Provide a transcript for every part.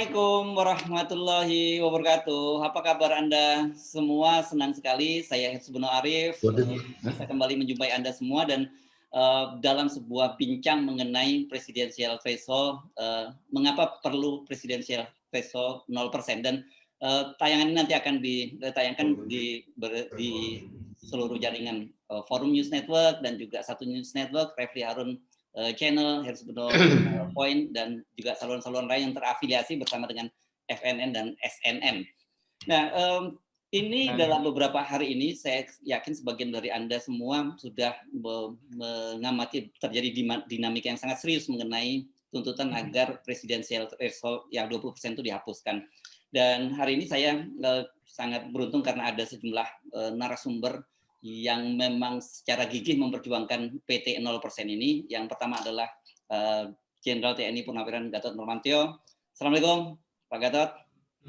Assalamualaikum warahmatullahi wabarakatuh. Apa kabar Anda semua? Senang sekali saya Hifzubunur Arif bisa kembali menjumpai Anda semua dan dalam sebuah bincang mengenai presidensial threshold, mengapa perlu presidensial threshold 0% dan tayangan ini nanti akan ditayangkan di seluruh jaringan Forum News Network dan juga Satu News Network, Refli Harun channel, Hifzubunur Point, dan juga saluran-saluran lain yang terafiliasi bersama dengan FNN dan SNN. Nah, ini dalam beberapa hari ini saya yakin sebagian dari Anda semua sudah mengamati terjadi dinamika yang sangat serius mengenai tuntutan agar presidensial threshold yang 20% itu dihapuskan. Dan hari ini saya sangat beruntung karena ada sejumlah narasumber yang memang secara gigih memperjuangkan PT 0% ini. Yang pertama adalah Jenderal TNI Purnawirawan Gatot Nurmantio. Assalamualaikum, Pak Gatot.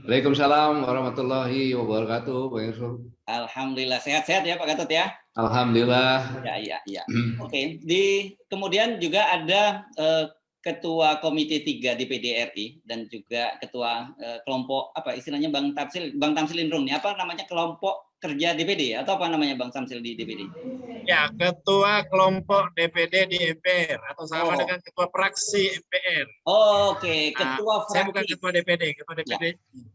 Waalaikumsalam warahmatullahi wabarakatuh, Pak Yusuf. Alhamdulillah, sehat-sehat ya Pak Gatot ya? Alhamdulillah. Ya. Oke. Kemudian juga ada Ketua Komite 3 DPD RI dan juga Ketua kelompok apa istilahnya Bang Tamsil Indrum nih, apa namanya, kelompok kerja DPD atau apa namanya Bang Tamsil di DPD? Ya, Ketua Kelompok DPD di MPR atau sama dengan Ketua Fraksi MPR. Oke. Ketua fraksi. Saya bukan Ketua DPD, Ketua DPD.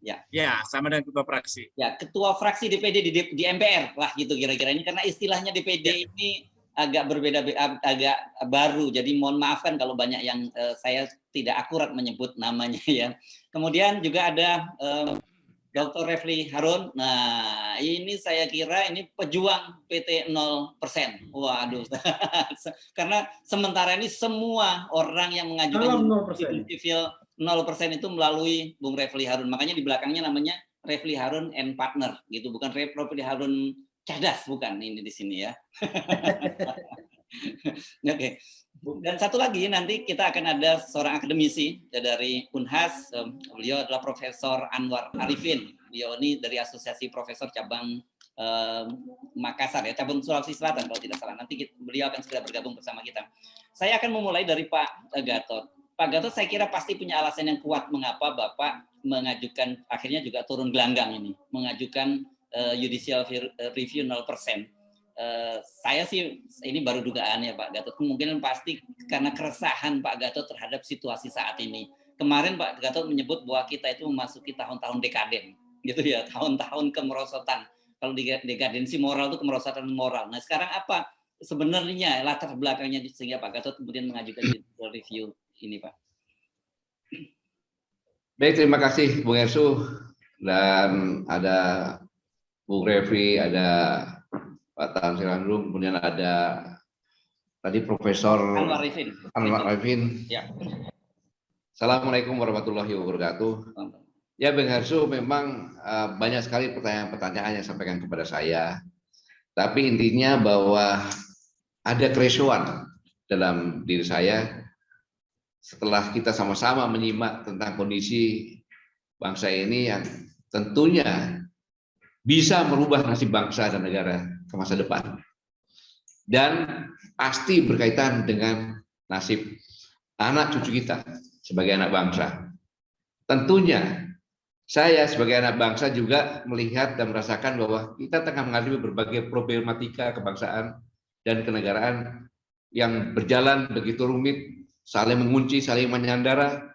Ya, sama dengan Ketua Fraksi. Ya, Ketua Fraksi DPD di MPR lah gitu kira-kira ini, karena istilahnya DPD ini agak berbeda, agak baru. Jadi mohon maafkan kalau banyak yang saya tidak akurat menyebut namanya ya. Kemudian juga ada Dr. Refli Harun. Nah, ini saya kira ini pejuang PT 0%. Waduh. Karena sementara ini semua orang yang mengajukan civil 0% itu melalui Bung Refli Harun. Makanya di belakangnya namanya Refli Harun and Partner gitu, bukan Refli Harun Cadas, bukan ini di sini ya. Oke. Dan satu lagi, nanti kita akan ada seorang akademisi dari Unhas. Beliau adalah Profesor Anwar Arifin. Beliau ini dari Asosiasi Profesor Cabang Makassar ya, cabang Sulawesi Selatan kalau tidak salah. Nanti beliau akan segera bergabung bersama kita. Saya akan memulai dari Pak Gatot. Pak Gatot saya kira pasti punya alasan yang kuat mengapa Bapak mengajukan, akhirnya juga turun gelanggang ini, mengajukan judicial review 0%. Saya sih ini baru dugaan ya Pak Gatot, kemungkinan pasti karena keresahan Pak Gatot terhadap situasi saat ini. Kemarin Pak Gatot menyebut bahwa kita itu memasuki tahun-tahun dekaden gitu ya, tahun-tahun kemerosotan. Kalau dekadensi moral itu kemerosotan moral. Nah, sekarang apa sebenarnya latar belakangnya sehingga Pak Gatot kemudian mengajukan judicial review ini, Pak? Baik, terima kasih Bung Ersu, dan ada Bung Refli, ada Pak Tamsil Indrum, kemudian ada tadi Profesor Anwar Arifin. Ya. Assalamualaikum warahmatullahi wabarakatuh. Ya, Bung Ersu, memang banyak sekali pertanyaan-pertanyaan yang sampaikan kepada saya. Tapi intinya bahwa ada keresuhan dalam diri saya setelah kita sama-sama menyimak tentang kondisi bangsa ini yang tentunya bisa merubah nasib bangsa dan negara ke masa depan. Dan pasti berkaitan dengan nasib anak cucu kita sebagai anak bangsa. Tentunya saya sebagai anak bangsa juga melihat dan merasakan bahwa kita tengah menghadapi berbagai problematika kebangsaan dan kenegaraan yang berjalan begitu rumit, saling mengunci, saling menyandara.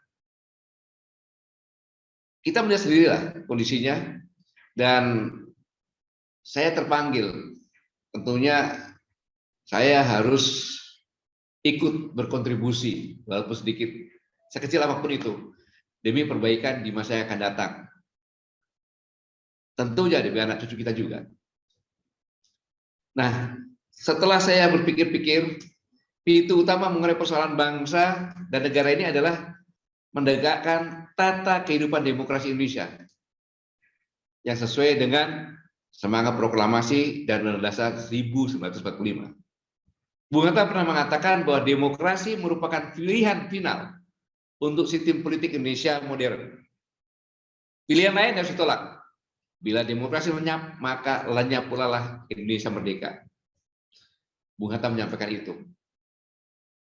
Kita melihat sendirilah kondisinya, dan saya terpanggil. Tentunya saya harus ikut berkontribusi, walaupun sedikit, sekecil apapun itu, demi perbaikan di masa yang akan datang. Tentunya demi anak cucu kita juga. Nah, setelah saya berpikir-pikir, pintu utama mengenai persoalan bangsa dan negara ini adalah menegakkan tata kehidupan demokrasi Indonesia yang sesuai dengan semangat proklamasi dan Undang-Undang Dasar 1945. Bung Hatta pernah mengatakan bahwa demokrasi merupakan pilihan final untuk sistem politik Indonesia modern. Pilihan lain harus ditolak. Bila demokrasi lenyap, maka lenyap pula lah Indonesia merdeka. Bung Hatta menyampaikan itu.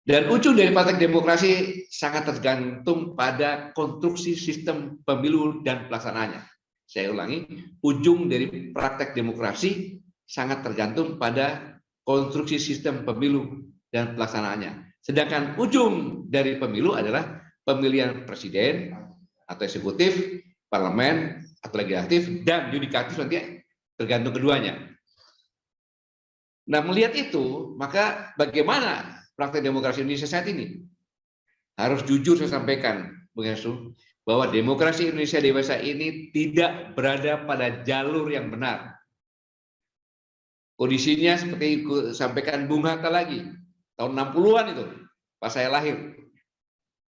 Dan ujung dari praktek demokrasi sangat tergantung pada konstruksi sistem pemilu dan pelaksanaannya. Saya ulangi, ujung dari praktek demokrasi sangat tergantung pada konstruksi sistem pemilu dan pelaksanaannya. Sedangkan ujung dari pemilu adalah pemilihan presiden atau eksekutif, parlemen atau legislatif, dan yudikatif nanti tergantung keduanya. Nah, melihat itu, maka bagaimana praktek demokrasi Indonesia saat ini? Harus jujur saya sampaikan, Bung Hesu, bahwa demokrasi Indonesia dewasa ini tidak berada pada jalur yang benar. Kondisinya seperti sampaikan Bung Hatta lagi, tahun 60-an itu, pas saya lahir,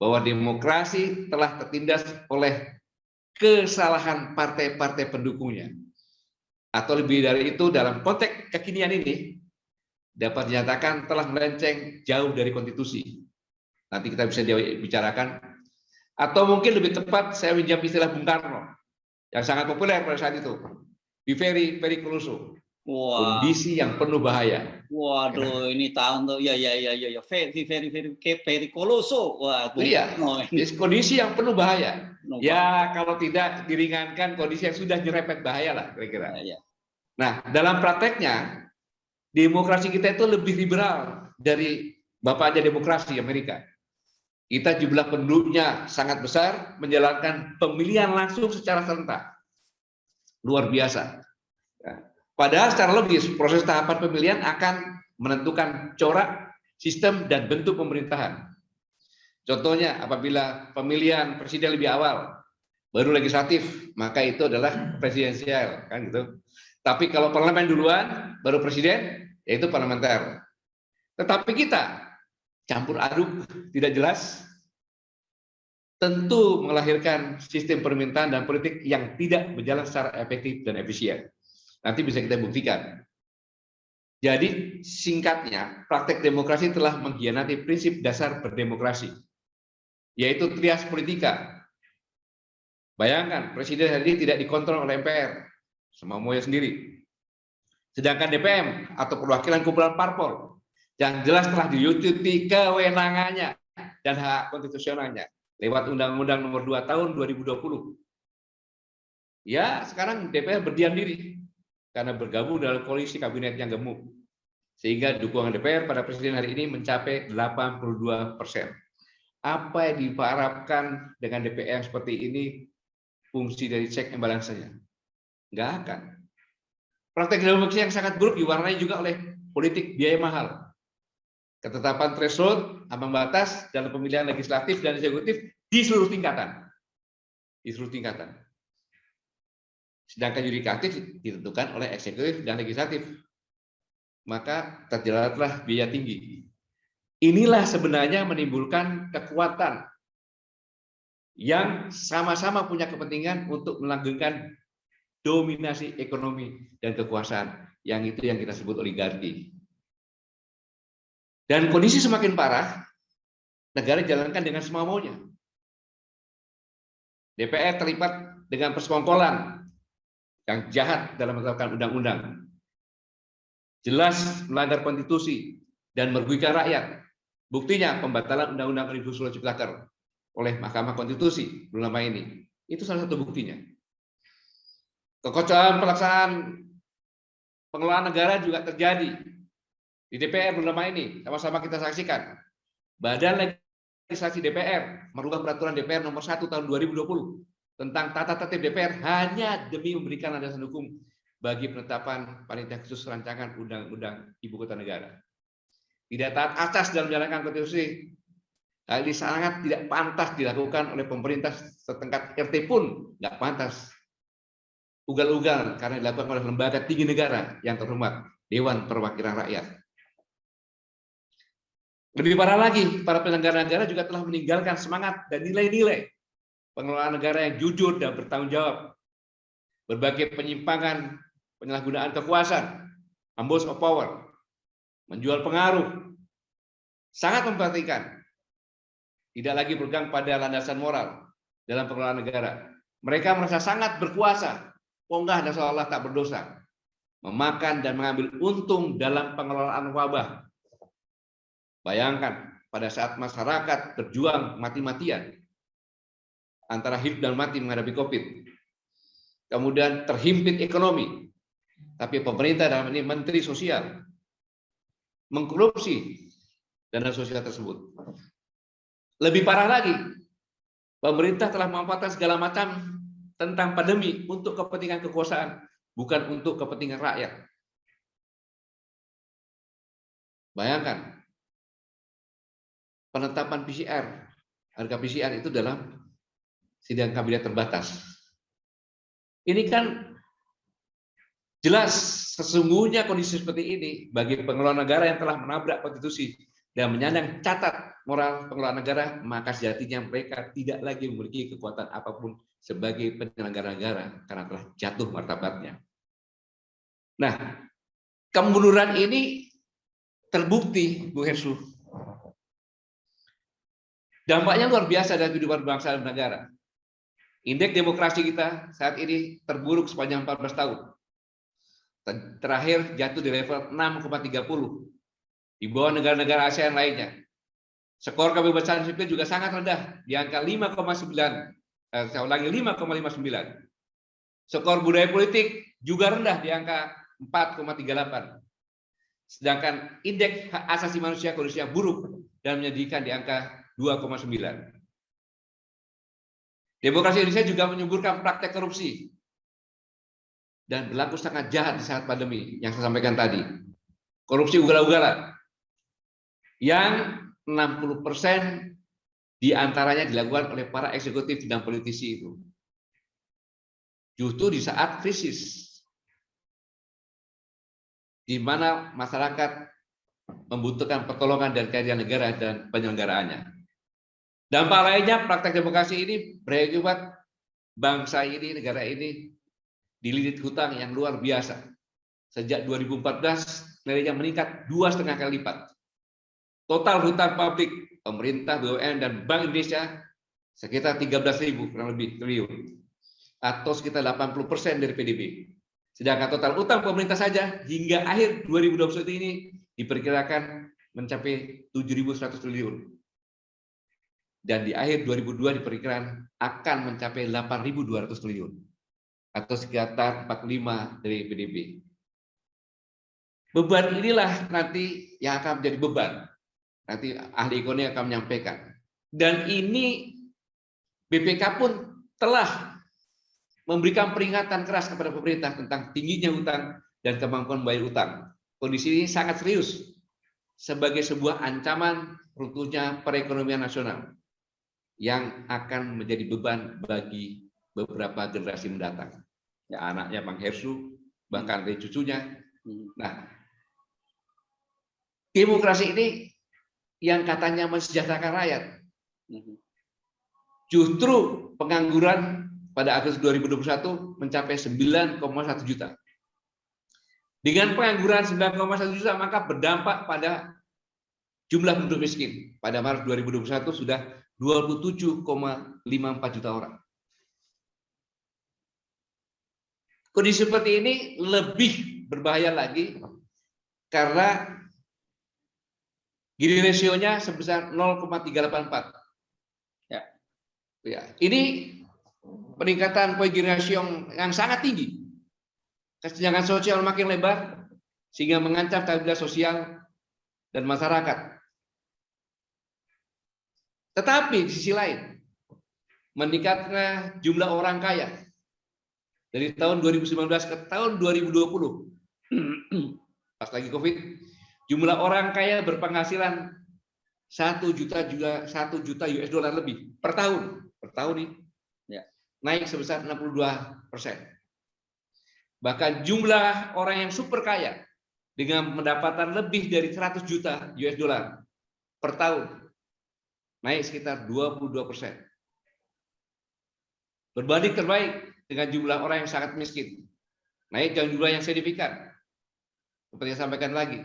bahwa demokrasi telah tertindas oleh kesalahan partai-partai pendukungnya. Atau lebih dari itu, dalam konteks kekinian ini, dapat dinyatakan telah melenceng jauh dari konstitusi. Nanti kita bisa bicarakan. Atau mungkin lebih tepat saya pinjam istilah Bung Karno yang sangat populer pada saat itu. Be very periculoso. Wah. Kondisi yang penuh bahaya. Waduh, ini tahun tuh ya. Very periculoso. Wah, iya. Kondisi yang penuh bahaya. Ya, kalau tidak diringankan kondisi yang sudah nyerempet bahaya lah kira-kira. Ya. Nah, dalam prakteknya demokrasi kita itu lebih liberal dari bapaknya demokrasi Amerika. Kita jumlah penduduknya sangat besar, menjalankan pemilihan langsung secara serentak. Luar biasa. Padahal secara logis, proses tahapan pemilihan akan menentukan corak, sistem, dan bentuk pemerintahan. Contohnya, apabila pemilihan presiden lebih awal, baru legislatif, maka itu adalah presidensial, kan gitu. Tapi kalau parlemen duluan, baru presiden, yaitu parlementer. Tetapi kita campur aduk, tidak jelas, tentu melahirkan sistem pemerintahan dan politik yang tidak berjalan secara efektif dan efisien. Nanti bisa kita buktikan. Jadi singkatnya, praktek demokrasi telah mengkhianati prinsip dasar berdemokrasi, yaitu trias politika. Bayangkan, presiden hari ini tidak dikontrol oleh MPR, semaunya sendiri. Sedangkan DPM atau perwakilan kumpulan parpol yang jelas telah dilucuti kewenangannya dan hak konstitusionalnya lewat Undang-Undang Nomor 2 Tahun 2020. Ya, sekarang DPR berdiam diri karena bergabung dalam koalisi kabinet yang gemuk. Sehingga dukungan DPR pada presiden hari ini mencapai 82%. Apa yang diharapkan dengan DPR seperti ini fungsi dari check and balance-nya? Nggak akan. Praktek demokrasi yang sangat buruk diwarnai juga oleh politik biaya mahal. Ketetapan threshold, ambang batas dalam pemilihan legislatif dan eksekutif di seluruh tingkatan. Di seluruh tingkatan. Sedangkan yudikatif ditentukan oleh eksekutif dan legislatif. Maka terjeratlah biaya tinggi. Inilah sebenarnya menimbulkan kekuatan yang sama-sama punya kepentingan untuk melanggengkan dominasi ekonomi dan kekuasaan, yang itu yang kita sebut oligarki. Dan kondisi semakin parah, negara dijalankan dengan semau-maunya. DPR terlibat dengan persekongkolan yang jahat dalam menerapkan undang-undang. Jelas melanggar konstitusi dan merugikan rakyat. Buktinya pembatalan Undang-Undang Omnibus Law Ciptaker oleh Mahkamah Konstitusi belum lama ini. Itu salah satu buktinya. Kekacauan pelaksanaan pengelolaan negara juga terjadi di DPR belum lama ini. Sama-sama kita saksikan. Badan Legislasi DPR merubah peraturan DPR nomor 1 tahun 2020 tentang tata tertib DPR hanya demi memberikan landasan hukum bagi penetapan panitia khusus rancangan undang-undang ibu kota negara. Tidak taat asas dalam menjalankan konstitusi. Hal ini sangat tidak pantas dilakukan oleh pemerintah setingkat RT pun nggak pantas. Ugal-ugal karena dilakukan oleh lembaga tinggi negara yang terhormat, Dewan Perwakilan Rakyat. Lebih parah lagi, para penyelenggara negara juga telah meninggalkan semangat dan nilai-nilai pengelolaan negara yang jujur dan bertanggung jawab. Berbagai penyimpangan, penyalahgunaan kekuasaan, abuse of power, menjual pengaruh, sangat memperhatikan. Tidak lagi berpegang pada landasan moral dalam pengelolaan negara. Mereka merasa sangat berkuasa, ponggah dan seolah tak berdosa, memakan dan mengambil untung dalam pengelolaan wabah. Bayangkan, pada saat masyarakat berjuang mati-matian antara hidup dan mati menghadapi COVID. Kemudian terhimpit ekonomi, tapi pemerintah dalam ini Menteri Sosial mengkorupsi dana sosial tersebut. Lebih parah lagi, pemerintah telah memanfaatkan segala macam tentang pandemi untuk kepentingan kekuasaan, bukan untuk kepentingan rakyat. Bayangkan, penetapan PCR, harga PCR itu dalam sidang kabinet terbatas. Ini kan jelas sesungguhnya kondisi seperti ini bagi pengelola negara yang telah menabrak konstitusi dan menyandang catat moral pengelola negara, maka sejatinya mereka tidak lagi memiliki kekuatan apapun sebagai penyelenggara negara karena telah jatuh martabatnya. Nah, kemunduran ini terbukti, Bu Hersu. Dampaknya luar biasa dalam kehidupan bangsa dan negara. Indeks demokrasi kita saat ini terburuk sepanjang 14 tahun. Terakhir jatuh di level 6,30 di bawah negara-negara ASEAN lainnya. Skor kebebasan sipil juga sangat rendah di angka 5,9. Saya ulangi 5,59. Skor budaya politik juga rendah di angka 4,38. Sedangkan indeks hak asasi manusia kondisinya buruk dan menyedihkan di angka 2,9. Demokrasi Indonesia juga menyuburkan praktek korupsi dan berlaku sangat jahat di saat pandemi yang saya sampaikan tadi. Korupsi ugal-ugalan yang 60% diantaranya dilakukan oleh para eksekutif dan politisi itu. Justru di saat krisis, di mana masyarakat membutuhkan pertolongan dan kehadiran negara dan penyelenggaraannya. Dampak lainnya, praktek demokrasi ini berakibat bangsa ini, negara ini dililit hutang yang luar biasa. Sejak 2014, nilainya meningkat 2,5 kali lipat. Total hutang publik, pemerintah, BUMN, dan Bank Indonesia sekitar 13.000 kurang lebih triliun, atau sekitar 80% dari PDB. Sedangkan total utang pemerintah saja hingga akhir 2021 ini diperkirakan mencapai 7.100 triliun. Dan di akhir 2002 diperkirakan akan mencapai 8.200 triliun atau sekitar 45% dari PDB. Beban inilah nanti yang akan menjadi beban. Nanti ahli ekonomi akan menyampaikan. Dan ini BPK pun telah memberikan peringatan keras kepada pemerintah tentang tingginya hutang dan kemampuan membayar utang. Kondisi ini sangat serius sebagai sebuah ancaman runtuhnya perekonomian nasional yang akan menjadi beban bagi beberapa generasi mendatang. Ya, anaknya Bang Hersu, bahkan dari cucunya. Nah, demokrasi ini yang katanya mensejahterakan rakyat, justru pengangguran pada Agustus 2021 mencapai 9,1 juta. Dengan pengangguran 9,1 juta, maka berdampak pada jumlah penduduk miskin. Pada Maret 2021 sudah 27,54 juta orang. Kondisi seperti ini lebih berbahaya lagi karena Gini rasionya sebesar 0,384. Ya, ini peningkatan Gini rasio yang sangat tinggi. Kesenjangan sosial makin lebar sehingga mengancam stabilitas sosial dan masyarakat. Tetapi di sisi lain, meningkatnya jumlah orang kaya dari tahun 2019 ke tahun 2020, pas lagi COVID, jumlah orang kaya berpenghasilan 1 juta US dollar lebih per tahun ini, ya, naik sebesar 62%. Bahkan jumlah orang yang super kaya dengan pendapatan lebih dari 100 juta US dollar per tahun naik sekitar 22%. Berbanding terbaik dengan jumlah orang yang sangat miskin, naik dengan jumlah yang signifikan. Seperti yang saya sampaikan lagi,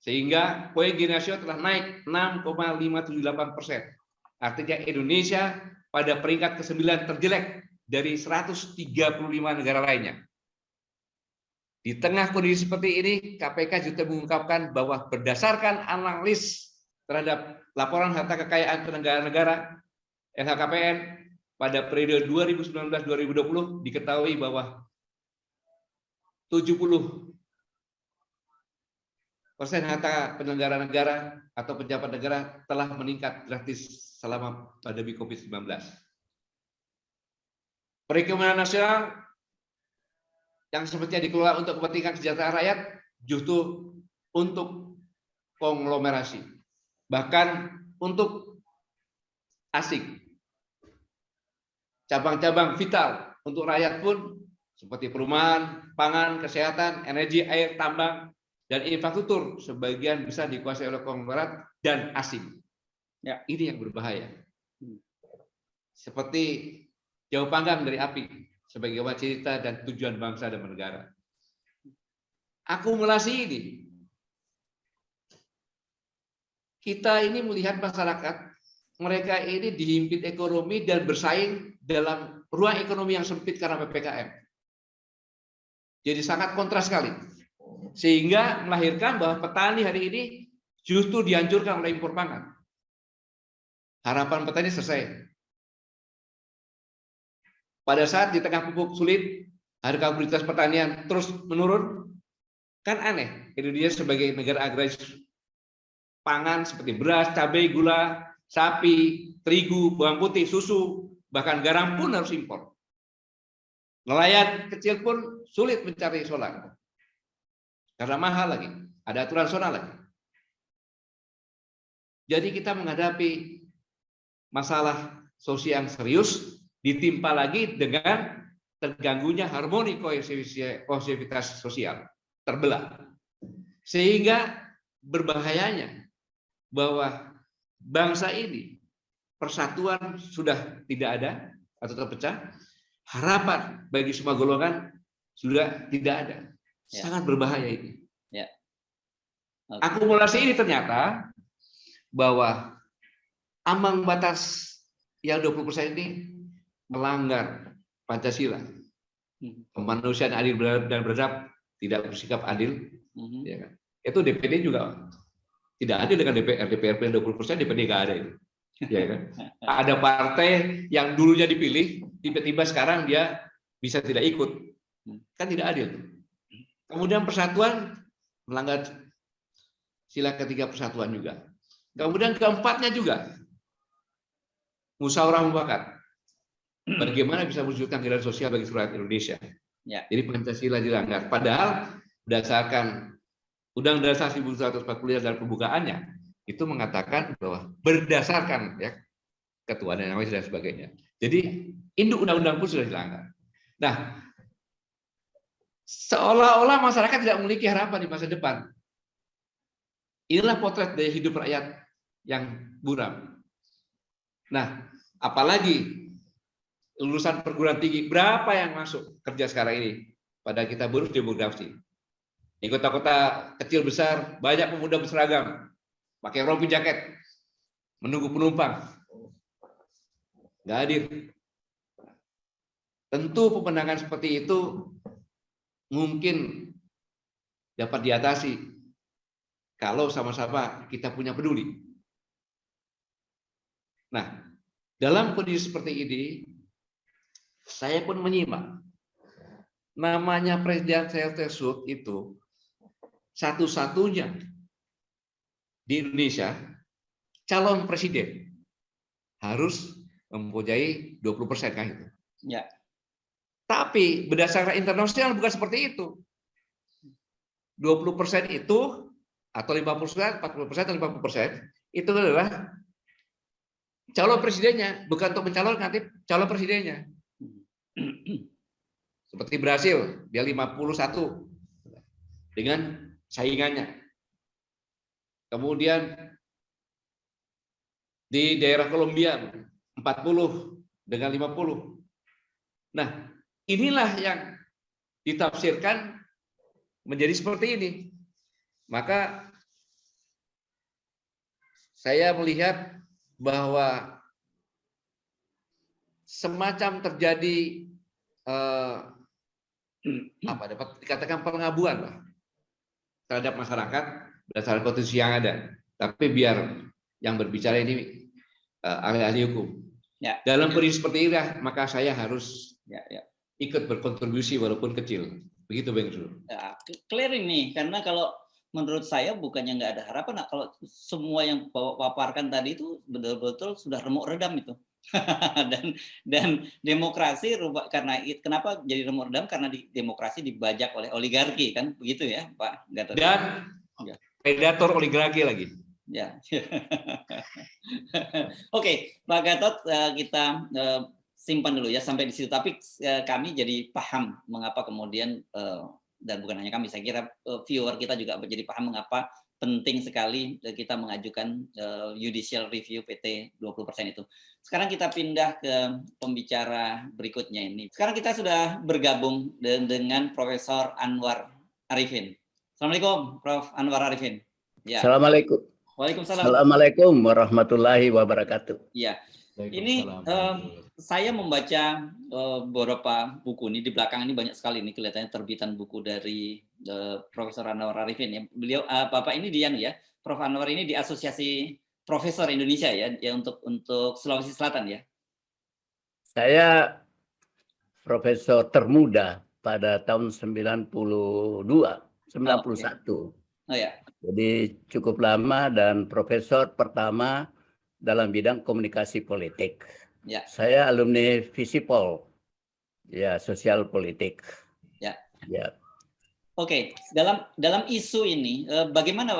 sehingga Gini rasio telah naik 6,578%. Artinya Indonesia pada peringkat ke-9 terjelek dari 135 negara lainnya. Di tengah kondisi seperti ini, KPK juga mengungkapkan bahwa berdasarkan analis terhadap laporan harta kekayaan penyelenggara negara LHKPN pada periode 2019-2020 diketahui bahwa 70% harta penyelenggara negara atau pejabat negara telah meningkat drastis selama pandemi COVID-19. Perekonomian nasional yang sepertinya dikelola untuk kepentingan kesejahteraan rakyat justru untuk konglomerasi, bahkan untuk asing. Cabang-cabang vital untuk rakyat pun seperti perumahan, pangan, kesehatan, energi, air, tambang, dan infrastruktur sebagian besar dikuasai oleh konglomerat dan asing. Ya. Ini yang berbahaya. Seperti jauh panggang dari api, sebagai cita dan tujuan bangsa dan negara. Akumulasi ini, kita ini melihat masyarakat, mereka ini dihimpit ekonomi dan bersaing dalam ruang ekonomi yang sempit karena PPKM. Jadi sangat kontras sekali. Sehingga melahirkan bahwa petani hari ini justru dihancurkan oleh impor pangan. Harapan petani selesai. Pada saat di tengah pupuk sulit, harga komoditas pertanian terus menurun, kan aneh. Indonesia sebagai negara agraris pangan seperti beras, cabai, gula, sapi, terigu, bawang putih, susu, bahkan garam pun harus impor. Nelayan kecil pun sulit mencari solar karena mahal lagi, ada aturan zona lagi. Jadi kita menghadapi masalah sosial yang serius, ditimpa lagi dengan terganggunya harmoni kohesivitas sosial, terbelah. Sehingga berbahayanya bahwa bangsa ini persatuan sudah tidak ada atau terpecah, harapan bagi semua golongan sudah tidak ada. Sangat berbahaya ini. Ya. Okay. Akumulasi ini ternyata bahwa ambang batas yang 20% ini melanggar Pancasila. Kemanusiaan adil dan beradab, tidak bersikap adil. Ya kan? Itu DPD juga tidak adil dengan DPR. DPR 20%, DPD nggak ada itu. Ya kan? Ada partai yang dulunya dipilih, tiba-tiba sekarang dia bisa tidak ikut. Kan tidak adil. Kemudian persatuan melanggar sila ketiga persatuan juga. Kemudian keempatnya juga musyawarah mufakat. Bagaimana bisa mewujudkan keadilan sosial bagi seluruh rakyat Indonesia? Ya. Jadi Pancasila dilanggar. Padahal berdasarkan Undang-Undang Dasar 1945 dan pembukaannya itu mengatakan bahwa berdasarkan ya ketuhanan yang maha esa dan sebagainya. Jadi induk undang-undang pun sudah dilanggar. Nah, seolah-olah masyarakat tidak memiliki harapan di masa depan. Inilah potret dari hidup rakyat yang buram. Nah, apalagi lulusan perguruan tinggi, berapa yang masuk kerja sekarang ini? Pada kita bonus demografi. Di kota-kota kecil besar, banyak pemuda berseragam, pakai rompi jaket, menunggu penumpang. Nggak hadir. Tentu pemandangan seperti itu mungkin dapat diatasi kalau sama-sama kita punya peduli. Nah, dalam kondisi seperti ini, saya pun menyimak. Namanya presidensial threshold itu satu-satunya di Indonesia calon presiden harus mempunyai 20% kan itu. Ya. Tapi berdasarkan internasional bukan seperti itu. 20% itu atau 50%, 40% atau 50% itu adalah calon presidennya, bukan untuk mencalonkan, tapi calon presidennya. Seperti Brasil, dia 51 dengan saingannya. Kemudian di daerah Kolombia 40 dengan 50. Nah, inilah yang ditafsirkan menjadi seperti ini. Maka saya melihat bahwa semacam terjadi apa dapat dikatakan pengabuan lah terhadap masyarakat berdasarkan konstitusi yang ada. Tapi biar yang berbicara ini ahli-ahli hukum. Ya. Dalam kondisi seperti ini, maka saya harus Ya. ikut berkontribusi walaupun kecil. Begitu Bang Zul. Ya, clear ini, karena kalau menurut saya bukannya nggak ada harapan. Nah, kalau semua yang paparkan tadi itu betul-betul sudah remuk redam itu. dan demokrasi karena kenapa jadi remuk redam, karena demokrasi dibajak oleh oligarki, kan begitu ya Pak Gatot? Dan predator oligarki lagi. Ya. Oke, Pak Gatot, kita simpan dulu ya sampai di situ. Tapi kami jadi paham mengapa kemudian, dan bukan hanya kami, saya kira viewer kita juga menjadi paham mengapa penting sekali kita mengajukan judicial review PT 20% itu. Sekarang kita pindah ke pembicara berikutnya ini. Sekarang kita sudah bergabung dengan Profesor Anwar Arifin. Assalamualaikum, Prof. Anwar Arifin. Ya. Assalamualaikum. Waalaikumsalam. Assalamualaikum warahmatullahi wabarakatuh. Iya. Ini saya membaca beberapa buku ini, di belakang ini banyak sekali nih kelihatannya terbitan buku dari Profesor Anwar Arifin ya. Beliau Bapak ini ya, Prof Anwar ini di Asosiasi Profesor Indonesia ya untuk Sulawesi Selatan ya. Saya profesor termuda pada tahun 91. Oh ya. Jadi cukup lama dan profesor pertama dalam bidang komunikasi politik. Ya. Saya alumni Visipol, ya, sosial politik. Ya. Ya. Oke, dalam isu ini, bagaimana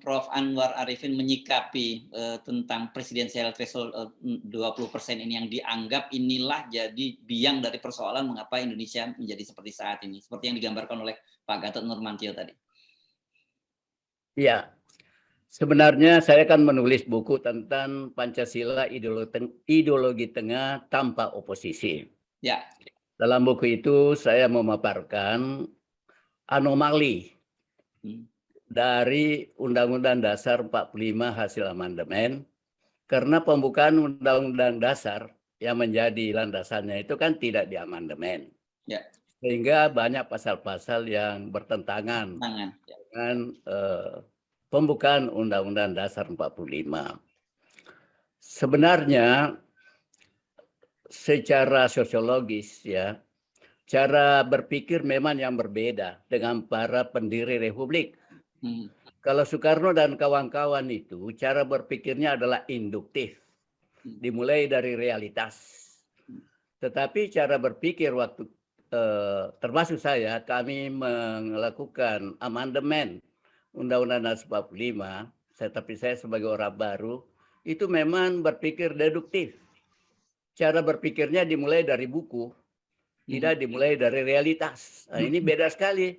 Prof Anwar Arifin menyikapi tentang presidensial threshold 20% ini yang dianggap inilah jadi biang dari persoalan mengapa Indonesia menjadi seperti saat ini, seperti yang digambarkan oleh Pak Gatot Nurmantio tadi. Ya, sebenarnya saya kan menulis buku tentang Pancasila ideologi tengah tanpa oposisi. Ya. Dalam buku itu saya memaparkan anomali dari Undang-Undang Dasar 45 hasil amandemen, karena pembukaan Undang-Undang Dasar yang menjadi landasannya itu kan tidak diamandemen. Ya. Sehingga banyak pasal-pasal yang bertentangan dengan pembukaan Undang-Undang Dasar 45. Sebenarnya secara sosiologis ya, cara berpikir memang yang berbeda dengan para pendiri Republik. Kalau Soekarno dan kawan-kawan itu cara berpikirnya adalah induktif, dimulai dari realitas. Tetapi cara berpikir waktu termasuk saya, kami melakukan amandemen Undang-Undang Dasar 45, tapi saya sebagai orang baru, itu memang berpikir deduktif. Cara berpikirnya dimulai dari buku, tidak dimulai dari realitas. Nah, ini beda sekali.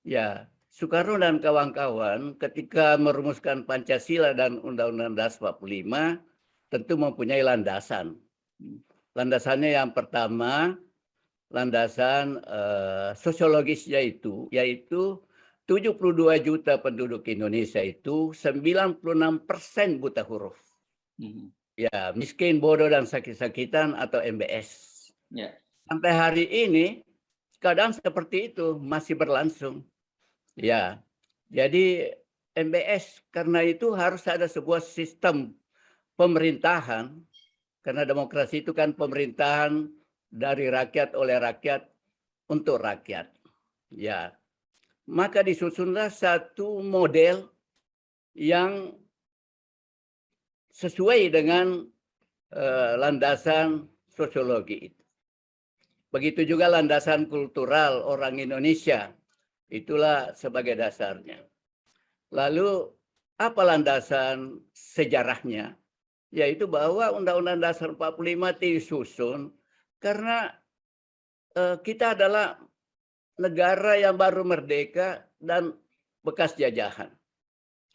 Ya, Soekarno dan kawan-kawan ketika merumuskan Pancasila dan Undang-Undang Dasar 45 tentu mempunyai landasan. Landasannya yang pertama, landasan sosiologis yaitu 72 juta penduduk Indonesia itu 96% buta huruf. Ya, miskin, bodoh, dan sakit-sakitan atau MBS. Ya. Sampai hari ini keadaan seperti itu masih berlangsung. Ya, jadi MBS karena itu harus ada sebuah sistem pemerintahan, karena demokrasi itu kan pemerintahan dari rakyat oleh rakyat untuk rakyat. Ya, maka disusunlah satu model yang sesuai dengan landasan sosiologi itu. Begitu juga landasan kultural orang Indonesia, itulah sebagai dasarnya. Lalu apa landasan sejarahnya? Yaitu bahwa Undang-Undang Dasar 45 disusun karena kita adalah negara yang baru merdeka dan bekas jajahan.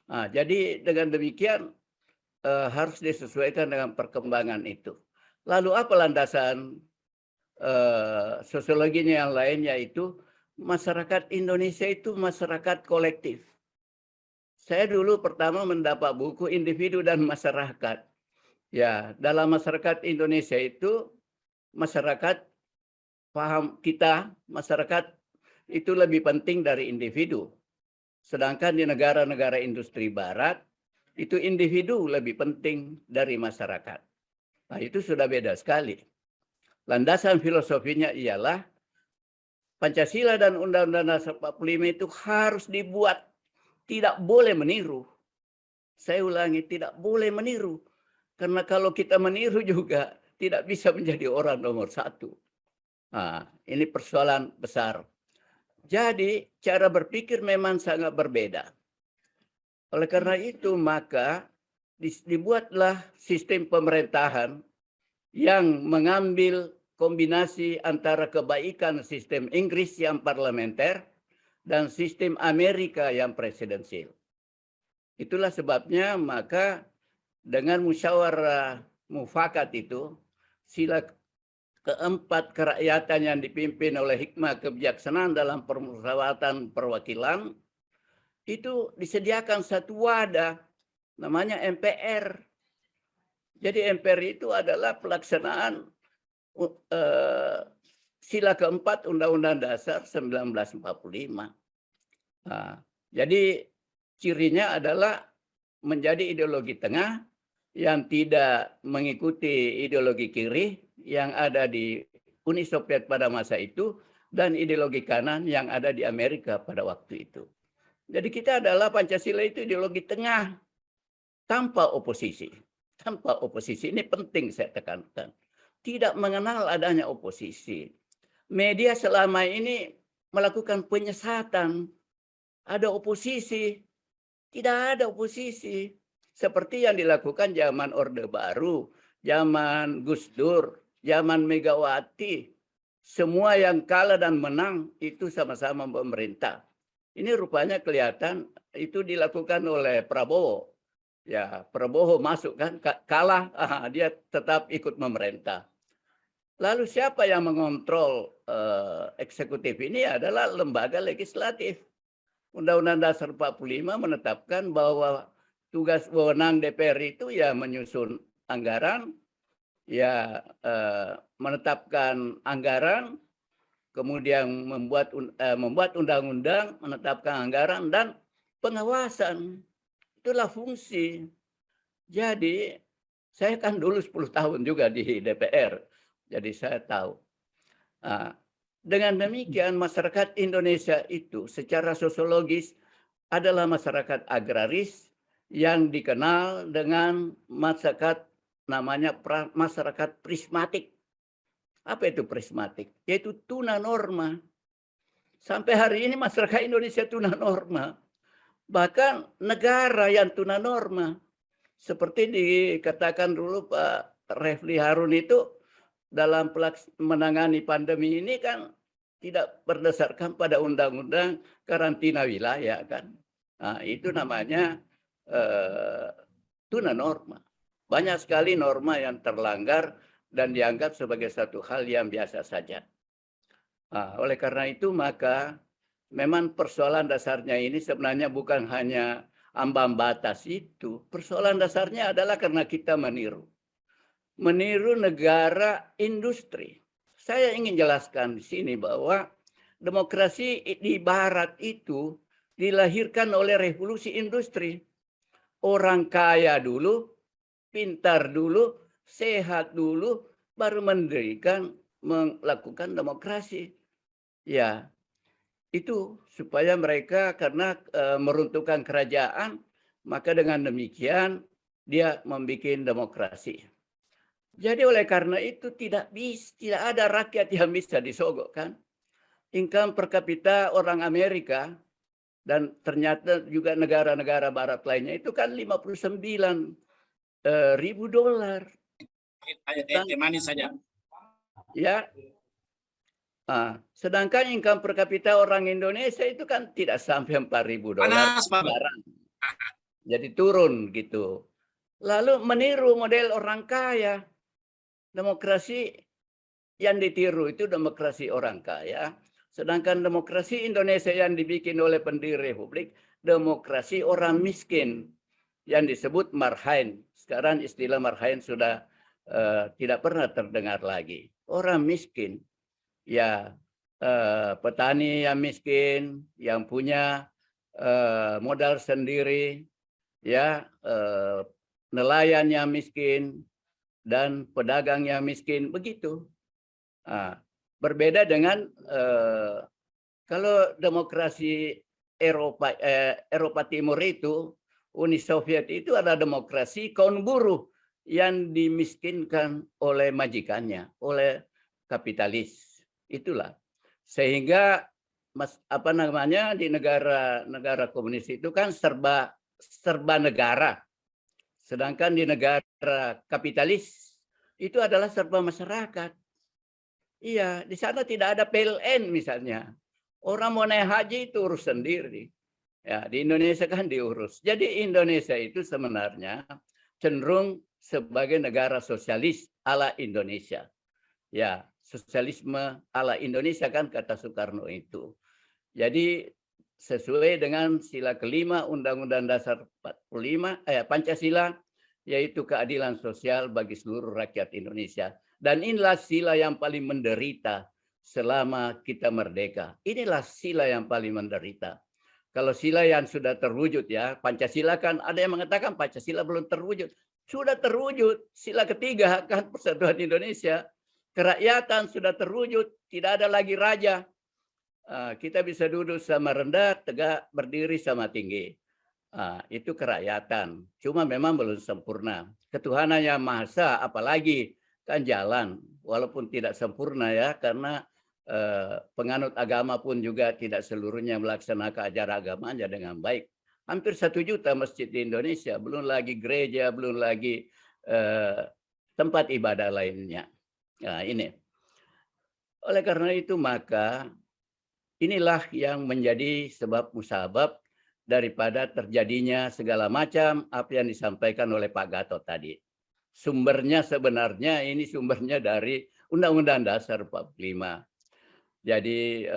Nah, jadi dengan demikian harus disesuaikan dengan perkembangan itu. Lalu apa landasan sosiologinya yang lain, yaitu masyarakat Indonesia itu masyarakat kolektif. Saya dulu pertama mendapat buku Individu dan Masyarakat. Ya, dalam masyarakat Indonesia itu masyarakat paham kita, masyarakat itu lebih penting dari individu. Sedangkan di negara-negara industri barat Itu individu lebih penting dari masyarakat. Nah, itu sudah beda sekali. Landasan filosofinya ialah Pancasila dan Undang-Undang Dasar 45 itu harus dibuat, tidak boleh meniru. Saya ulangi, tidak boleh meniru. Karena kalau kita meniru juga tidak bisa menjadi orang nomor satu. Nah, ini persoalan besar. Jadi cara berpikir memang sangat berbeda. Oleh karena itu maka dibuatlah sistem pemerintahan yang mengambil kombinasi antara kebaikan sistem Inggris yang parlementer dan sistem Amerika yang presidensial. Itulah sebabnya maka dengan musyawarah mufakat itu, sila keempat kerakyatan yang dipimpin oleh hikmah kebijaksanaan dalam permusyawaratan perwakilan, itu disediakan satu wadah namanya MPR. Jadi MPR itu adalah pelaksanaan sila keempat Undang-Undang Dasar 1945. Nah, jadi cirinya adalah menjadi ideologi tengah yang tidak mengikuti ideologi kiri yang ada di Uni Soviet pada masa itu dan ideologi kanan yang ada di Amerika pada waktu itu. Jadi kita adalah Pancasila itu ideologi tengah tanpa oposisi. Tanpa oposisi, ini penting saya tekankan. Tidak mengenal adanya oposisi. Media selama ini melakukan penyesatan. Ada oposisi. Tidak ada oposisi. Seperti yang dilakukan zaman Orde Baru, zaman Gus Dur, zaman Megawati. Semua yang kalah dan menang itu sama-sama pemerintah. Ini rupanya kelihatan itu dilakukan oleh Prabowo. Ya, Prabowo masuk kan, kalah, dia tetap ikut memerintah. Lalu siapa yang mengontrol eksekutif ini adalah lembaga legislatif. Undang-Undang Dasar 45 menetapkan bahwa tugas wewenang DPR itu ya menyusun anggaran, ya menetapkan anggaran, kemudian membuat undang-undang, menetapkan anggaran, dan pengawasan. Itulah fungsi. Jadi saya kan dulu 10 tahun juga di DPR, jadi saya tahu. Nah, dengan demikian masyarakat Indonesia itu secara sosiologis adalah masyarakat agraris yang dikenal dengan masyarakat namanya masyarakat prismatik. Apa itu prismatik? Yaitu tuna norma. Sampai hari ini masyarakat Indonesia tuna norma. Bahkan negara yang tuna norma. Seperti dikatakan dulu Pak Refli Harun itu dalam menangani pandemi ini kan tidak berdasarkan pada undang-undang karantina wilayah kan. Nah, itu namanya tuna norma. Banyak sekali norma yang terlanggar dan dianggap sebagai satu hal yang biasa saja. Nah, oleh karena itu maka memang persoalan dasarnya ini sebenarnya bukan hanya ambang batas itu. Persoalan dasarnya adalah karena kita meniru. Meniru negara industri. Saya ingin jelaskan di sini bahwa demokrasi di barat itu dilahirkan oleh revolusi industri. Orang kaya dulu, pintar dulu, sehat dulu, baru melakukan demokrasi. Ya, itu supaya mereka karena meruntuhkan kerajaan, maka dengan demikian dia membuat demokrasi. Jadi oleh karena itu tidak ada rakyat yang bisa disogokkan. Income per kapita orang Amerika dan ternyata juga negara-negara barat lainnya itu kan 59.000 dolar. Manis saja. Ya. Nah, sedangkan income per kapita orang Indonesia itu kan tidak sampai 4.000 dolar. Jadi turun gitu. Lalu meniru model orang kaya. Demokrasi yang ditiru itu demokrasi orang kaya. Sedangkan demokrasi Indonesia yang dibikin oleh pendiri Republik, demokrasi orang miskin yang disebut marhain. Sekarang istilah marhain sudah tidak pernah terdengar lagi. Orang miskin. Ya, petani yang miskin, yang punya modal sendiri, ya nelayannya miskin dan pedagangnya miskin, begitu. Nah, berbeda dengan kalau demokrasi Eropa Timur itu, Uni Soviet itu ada demokrasi kaum buruh yang dimiskinkan oleh majikannya, oleh kapitalis. Itulah. Sehingga di negara komunis itu kan serba negara. Sedangkan di negara kapitalis itu adalah serba masyarakat. Iya, di sana tidak ada PLN misalnya. Orang mau naik haji itu urus sendiri. Ya, di Indonesia kan diurus. Jadi Indonesia itu sebenarnya cenderung sebagai negara sosialis ala Indonesia. Ya, sosialisme ala Indonesia kan kata Soekarno itu. Jadi sesuai dengan sila kelima Undang-Undang Dasar 45 Pancasila, yaitu keadilan sosial bagi seluruh rakyat Indonesia. Dan inilah sila yang paling menderita selama kita merdeka. Inilah sila yang paling menderita. Kalau sila yang sudah terwujud ya, Pancasila kan ada yang mengatakan Pancasila belum terwujud. Sudah terwujud. Sila ketiga kan Persatuan Indonesia. Kerakyatan sudah terwujud. Tidak ada lagi raja. Kita bisa duduk sama rendah, tegak, berdiri sama tinggi. Itu kerakyatan. Cuma memang belum sempurna. Ketuhanan yang Maha Esa, apalagi kan jalan. Walaupun tidak sempurna ya, karena penganut agama pun juga tidak seluruhnya melaksanakan ajaran agamanya dengan baik. Hampir 1 juta masjid di Indonesia, belum lagi gereja, belum lagi tempat ibadah lainnya. Nah, ini. Oleh karena itu maka inilah yang menjadi sebab musabab daripada terjadinya segala macam apa yang disampaikan oleh Pak Gatot tadi. Sumbernya sebenarnya ini sumbernya dari Undang-Undang Dasar 45. Jadi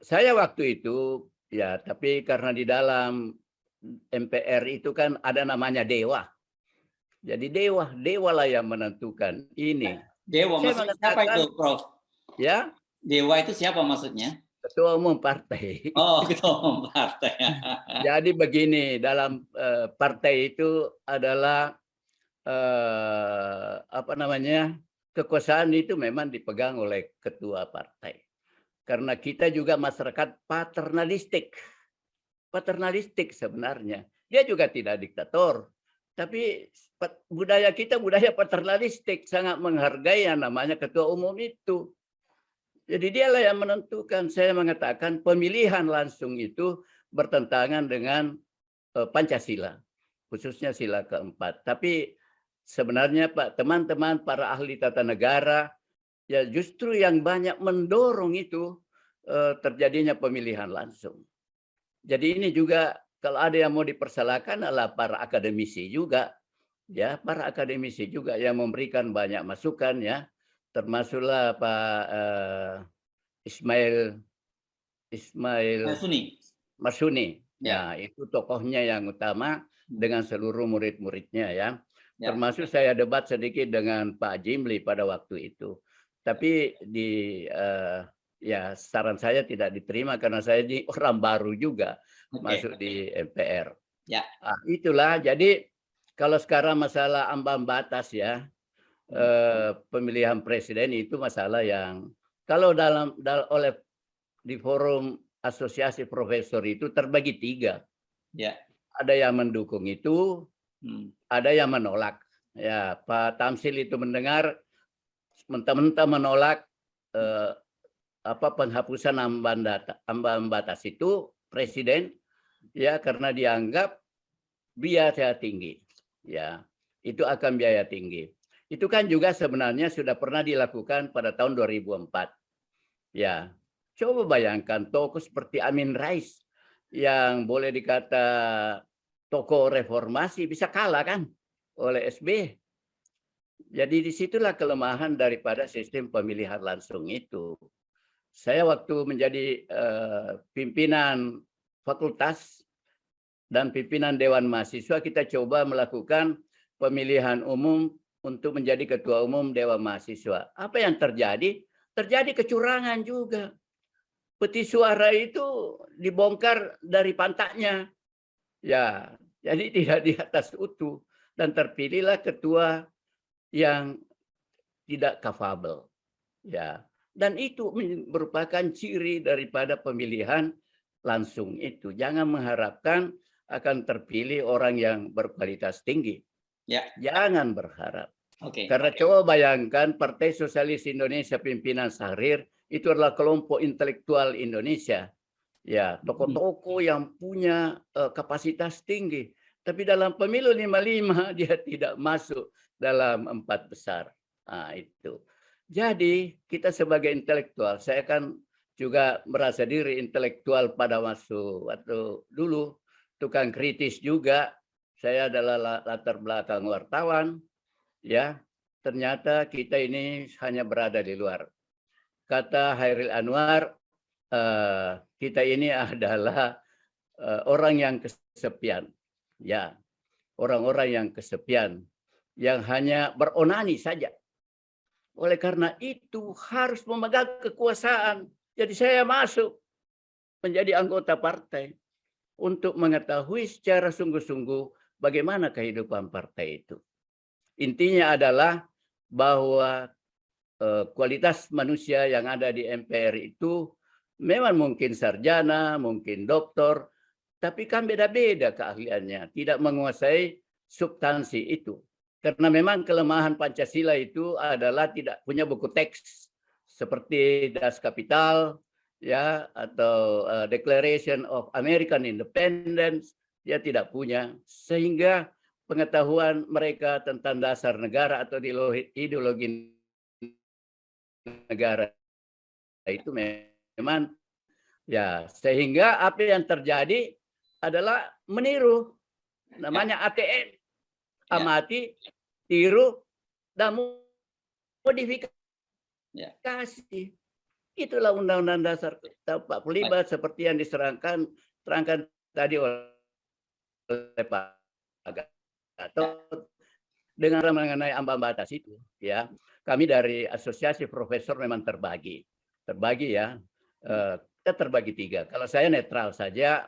saya waktu itu ya, tapi karena di dalam MPR itu kan ada namanya dewa. Jadi dewa lah yang menentukan ini. Dewa maksudnya siapa itu, Prof? Ya. Dewa itu siapa maksudnya? Ketua umum partai. Oh, ketua umum partai. Jadi begini, dalam partai itu adalah kekuasaan itu memang dipegang oleh ketua partai. Karena kita juga masyarakat paternalistik sebenarnya. Dia juga tidak diktator, tapi budaya kita budaya paternalistik, sangat menghargai yang namanya ketua umum itu. Jadi dialah yang menentukan. Saya mengatakan pemilihan langsung itu bertentangan dengan Pancasila, khususnya sila keempat. Tapi sebenarnya Pak, teman-teman para ahli tata negara, ya justru yang banyak mendorong itu terjadinya pemilihan langsung. Jadi ini juga kalau ada yang mau dipersalahkan adalah para akademisi juga, ya para akademisi juga yang memberikan banyak masukan ya, termasuklah Pak Ismail Marsuni. Ya, itu tokohnya yang utama dengan seluruh murid-muridnya ya. Termasuk saya debat sedikit dengan Pak Jimli pada waktu itu. Tapi ya saran saya tidak diterima karena saya ini orang baru juga masuk di MPR. Ya. Itulah. Jadi kalau sekarang masalah ambang batas ya, pemilihan presiden itu masalah yang kalau di forum asosiasi profesor itu terbagi 3. Ya. Ada yang mendukung itu, ada yang menolak. Ya, Pak Tamsil itu mendengar mentah-mentah menolak penghapusan ambang batas itu presiden ya, karena dianggap biaya tinggi. Ya, itu akan biaya tinggi. Itu kan juga sebenarnya sudah pernah dilakukan pada tahun 2004. Ya, coba bayangkan tokoh seperti Amin Rais yang boleh dikata tokoh reformasi bisa kalah kan oleh SB. Jadi disitulah kelemahan daripada sistem pemilihan langsung itu. Saya waktu menjadi pimpinan fakultas dan pimpinan Dewan Mahasiswa, kita coba melakukan pemilihan umum untuk menjadi ketua umum Dewan Mahasiswa. Apa yang terjadi? Terjadi kecurangan juga. Peti suara itu dibongkar dari pantatnya. Ya, Jadi tidak di atas utuh, dan terpilihlah ketua yang tidak capable. Ya, dan itu merupakan ciri daripada pemilihan langsung itu. Jangan mengharapkan akan terpilih orang yang berkualitas tinggi. Ya. Jangan berharap. Oke. Karena coba bayangkan Partai Sosialis Indonesia pimpinan Syahrir itu adalah kelompok intelektual Indonesia. Ya, tokoh-tokoh yang punya kapasitas tinggi. Tapi dalam pemilu 55 dia tidak masuk dalam 4 besar. Nah, itu. Jadi kita sebagai intelektual, saya kan juga merasa diri intelektual pada waktu dulu, tukang kritis juga. Saya adalah latar belakang wartawan. Ya, ternyata kita ini hanya berada di luar. Kata Hairil Anwar, kita ini adalah orang yang kesepian. Ya, orang-orang yang kesepian, yang hanya beronani saja. Oleh karena itu harus memegang kekuasaan. Jadi saya masuk menjadi anggota partai untuk mengetahui secara sungguh-sungguh bagaimana kehidupan partai itu. Intinya adalah bahwa kualitas manusia yang ada di MPR itu memang mungkin sarjana, mungkin doktor, tapi kan beda-beda keahliannya, tidak menguasai substansi itu. Karena memang kelemahan Pancasila itu adalah tidak punya buku teks seperti Das Kapital, ya, atau Declaration of American Independence, dia tidak punya, sehingga pengetahuan mereka tentang dasar negara atau ideologi negara itu memang, ya, sehingga apa yang terjadi adalah meniru, namanya ATM, amati, tiru, dan modifikasi. Itulah Undang-Undang Dasar 45 seperti yang terangkan tadi oleh Pak Gatot dengan mengenai ambang batas itu. Ya, kami dari Asosiasi Profesor memang terbagi ya. Kita terbagi 3. Kalau saya netral saja,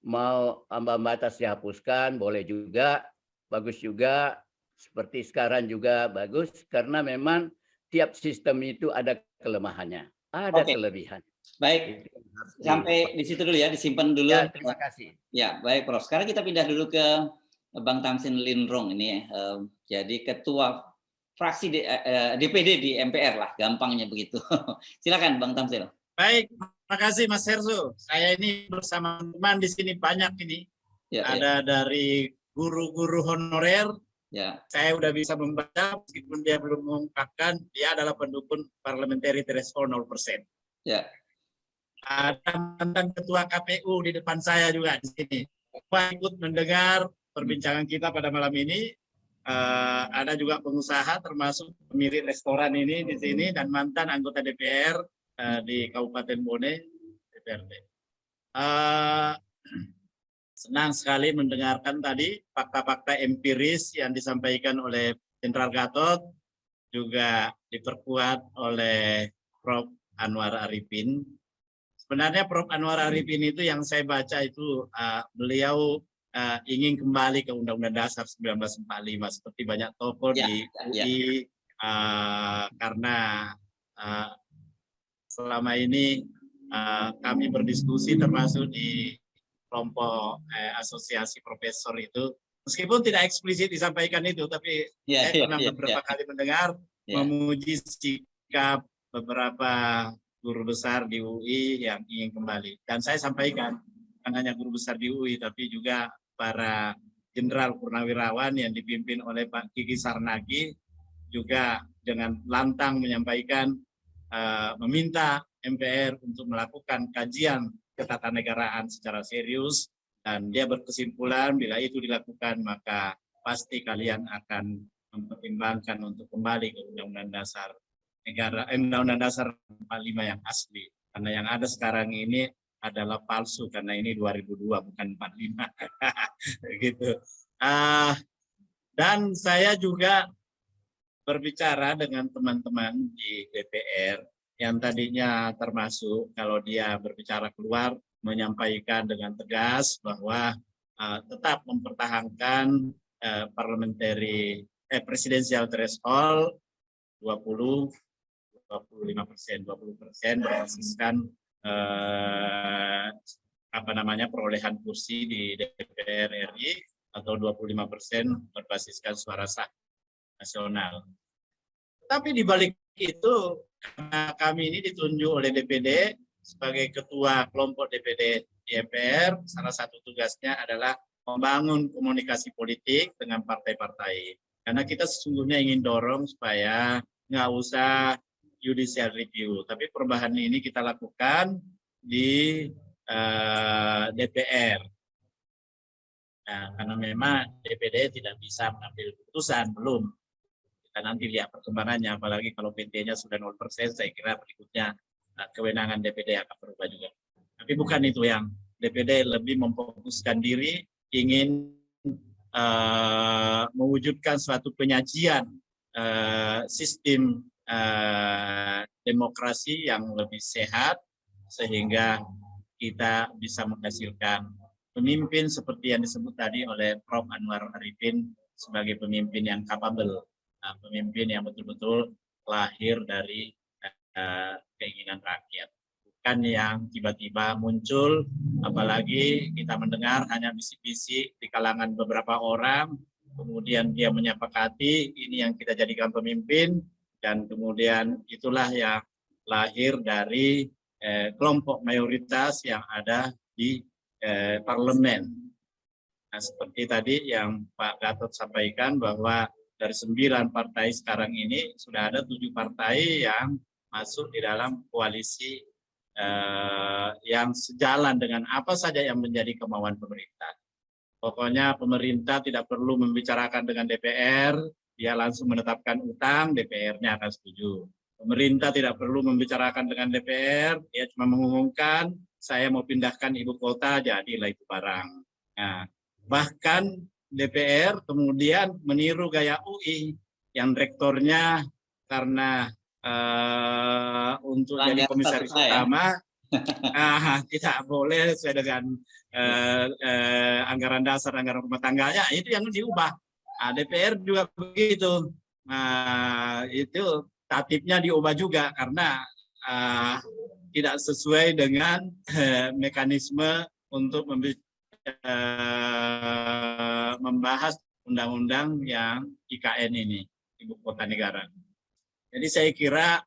mau ambang batas dihapuskan boleh juga, bagus juga, seperti sekarang juga bagus, karena memang tiap sistem itu ada kelemahannya, ada kelebihan. Baik, sampai di situ dulu ya, disimpan dulu. Ya, terima kasih. Ya, baik Prof. Sekarang kita pindah dulu ke Bang Tamsin Lindrong ini. Jadi ketua fraksi DPD di MPR lah, gampangnya begitu. Silakan Bang Tamsin. Baik, terima kasih Mas Herso. Saya ini bersama teman di sini banyak ini. Ada dari guru-guru honorer. Ya. Saya udah bisa membaca, meskipun dia belum mengungkapkan, dia adalah pendukung parliamentary threshold 0%. Ya. Ada mantan ketua KPU di depan saya juga di sini. Saya ikut mendengar perbincangan kita pada malam ini. Ada juga pengusaha, termasuk pemilik restoran ini di sini, dan mantan anggota DPR di Kabupaten Bone, DPRD. Senang sekali mendengarkan tadi fakta-fakta empiris yang disampaikan oleh Jenderal Gatot, juga diperkuat oleh Prof. Anwar Arifin. Sebenarnya Prof. Anwar Arifin itu yang saya baca itu beliau ingin kembali ke Undang-Undang Dasar 1945 seperti banyak tokoh di UI, karena selama ini kami berdiskusi termasuk di kelompok asosiasi profesor itu, meskipun tidak eksplisit disampaikan itu, tapi saya pernah beberapa kali mendengar memuji sikap beberapa guru besar di UI yang ingin kembali. Dan saya sampaikan, bukan hanya guru besar di UI, tapi juga para jenderal purnawirawan yang dipimpin oleh Pak Kiki Sarnagi, juga dengan lantang menyampaikan, meminta MPR untuk melakukan kajian ketatanegaraan secara serius, dan dia berkesimpulan bila itu dilakukan maka pasti kalian akan mempertimbangkan untuk kembali ke Undang-Undang Dasar Negara, Undang-Undang Dasar 45 yang asli, karena yang ada sekarang ini adalah palsu, karena ini 2002 bukan 45. Gitu. Dan saya juga berbicara dengan teman-teman di DPR yang tadinya termasuk kalau dia berbicara keluar menyampaikan dengan tegas bahwa tetap mempertahankan presidensial threshold 20% berbasiskan perolehan kursi di DPR RI atau 25% berbasiskan suara sah nasional. Tapi di balik itu, karena kami ini ditunjuk oleh DPD sebagai ketua kelompok DPD di MPR, salah satu tugasnya adalah membangun komunikasi politik dengan partai-partai. Karena kita sesungguhnya ingin dorong supaya nggak usah judicial review, tapi perubahan ini kita lakukan di DPR. Nah, karena memang DPD tidak bisa mengambil keputusan, belum. Kita nanti lihat perkembangannya, apalagi kalau PT-nya sudah 0%, saya kira berikutnya kewenangan DPD akan berubah juga. Tapi bukan itu yang DPD lebih memfokuskan diri, ingin mewujudkan suatu penyajian sistem demokrasi yang lebih sehat, sehingga kita bisa menghasilkan pemimpin seperti yang disebut tadi oleh Prof. Anwar Arifin sebagai pemimpin yang capable, pemimpin yang betul-betul lahir dari keinginan rakyat, bukan yang tiba-tiba muncul, apalagi kita mendengar hanya bisik-bisik di kalangan beberapa orang, kemudian dia menyepakati ini yang kita jadikan pemimpin, dan kemudian itulah yang lahir dari kelompok mayoritas yang ada di parlemen. Nah, seperti tadi yang Pak Gatot sampaikan bahwa dari 9 partai sekarang ini sudah ada 7 partai yang masuk di dalam koalisi yang sejalan dengan apa saja yang menjadi kemauan pemerintah. Pokoknya pemerintah tidak perlu membicarakan dengan DPR, dia langsung menetapkan utang, DPR-nya akan setuju. Pemerintah tidak perlu membicarakan dengan DPR, dia cuma mengumumkan, saya mau pindahkan ibu kota, jadilah itu barang. Nah, bahkan DPR kemudian meniru gaya UI, yang rektornya karena untuk jadi komisaris utama, tidak boleh sesuai dengan anggaran dasar, anggaran rumah tangganya, itu yang diubah. DPR juga begitu. Itu tatipnya diubah juga karena tidak sesuai dengan mekanisme untuk membahas undang-undang yang IKN ini, Ibu Kota Negara. Jadi saya kira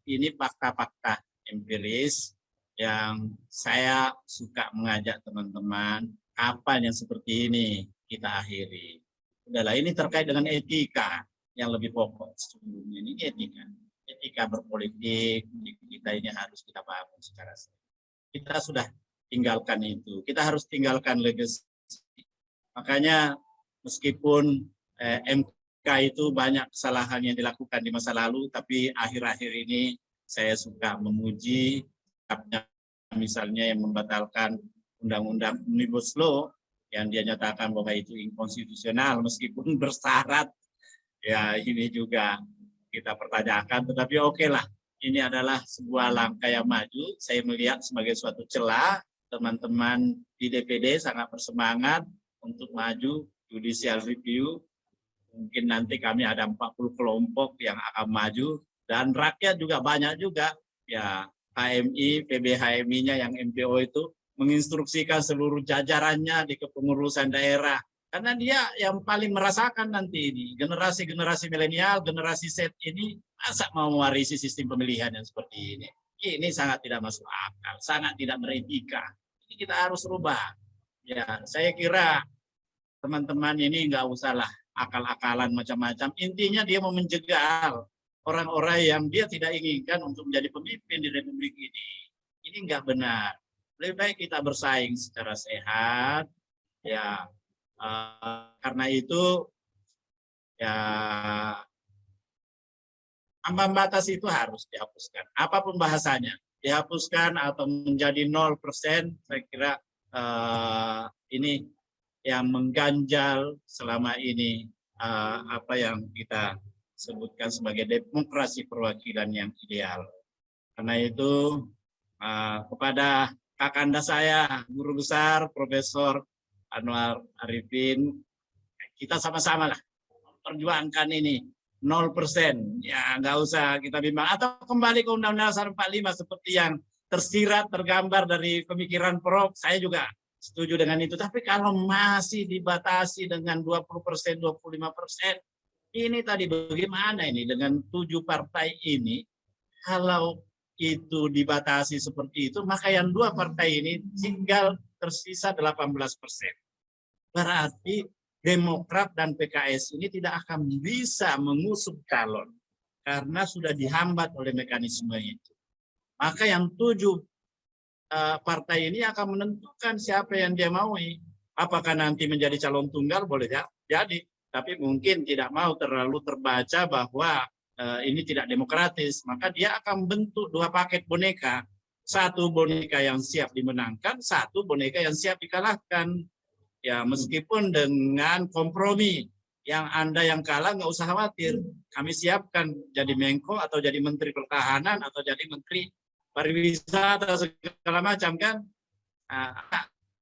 ini fakta-fakta empiris yang saya suka mengajak teman-teman, kapan yang seperti ini kita akhiri. Udahlah, ini terkait dengan etika yang lebih pokok sebelumnya. Ini etika berpolitik kita ini harus kita bangun secara serius. Kita sudah tinggalkan itu, kita harus tinggalkan legacy. Makanya meskipun MK itu banyak kesalahan yang dilakukan di masa lalu, tapi akhir-akhir ini saya suka memuji, misalnya yang membatalkan undang-undang Omnibus Law yang dia nyatakan bahwa itu inkonstitusional meskipun bersyarat. Ya, ini juga kita pertanyakan, tetapi oke lah, ini adalah sebuah langkah yang maju. Saya melihat sebagai suatu celah, teman-teman di DPD sangat bersemangat untuk maju judicial review. Mungkin nanti kami ada 40 kelompok yang akan maju, dan rakyat juga banyak juga. Ya, HMI, PBHMI-nya yang MPO itu menginstruksikan seluruh jajarannya di kepengurusan daerah. Karena dia yang paling merasakan nanti ini. Generasi-generasi milenial, generasi Z ini, masa mau mewarisi sistem pemilihan yang seperti ini? Ini sangat tidak masuk akal, sangat tidak beretika. Ini kita harus rubah. Ya, saya kira teman-teman ini nggak usahlah akal-akalan macam-macam. Intinya dia mau menjegal orang-orang yang dia tidak inginkan untuk menjadi pemimpin di Republik ini. Ini nggak benar. Lebih baik kita bersaing secara sehat, ya. Karena itu, ya, ambang batas itu harus dihapuskan. Apapun bahasanya, dihapuskan atau menjadi 0%, saya kira ini yang mengganjal selama ini apa yang kita sebutkan sebagai demokrasi perwakilan yang ideal. Karena itu kepada kakanda saya, guru besar Profesor Anwar Arifin, kita sama-sama lah perjuangkan ini 0%. Ya nggak usah kita bimbang. Atau kembali ke Undang-Undang Dasar 45 seperti yang tersirat, tergambar dari pemikiran Prof. Saya juga setuju dengan itu. Tapi kalau masih dibatasi dengan 20%, 25%, ini tadi bagaimana ini dengan 7 partai ini? Kalau itu dibatasi seperti itu, maka yang 2 partai ini tinggal tersisa 18%. Berarti Demokrat dan PKS ini tidak akan bisa mengusung calon karena sudah dihambat oleh mekanisme itu. Maka yang 7 partai ini akan menentukan siapa yang dia maui. Apakah nanti menjadi calon tunggal boleh jadi, tapi mungkin tidak mau terlalu terbaca bahwa ini tidak demokratis. Maka dia akan bentuk 2 paket boneka. 1 boneka yang siap dimenangkan, 1 boneka yang siap dikalahkan. Ya, meskipun dengan kompromi, yang Anda yang kalah nggak usah khawatir. Kami siapkan jadi Menko atau jadi Menteri Pertahanan atau jadi Menteri Pariwisata segala macam kan. Nah,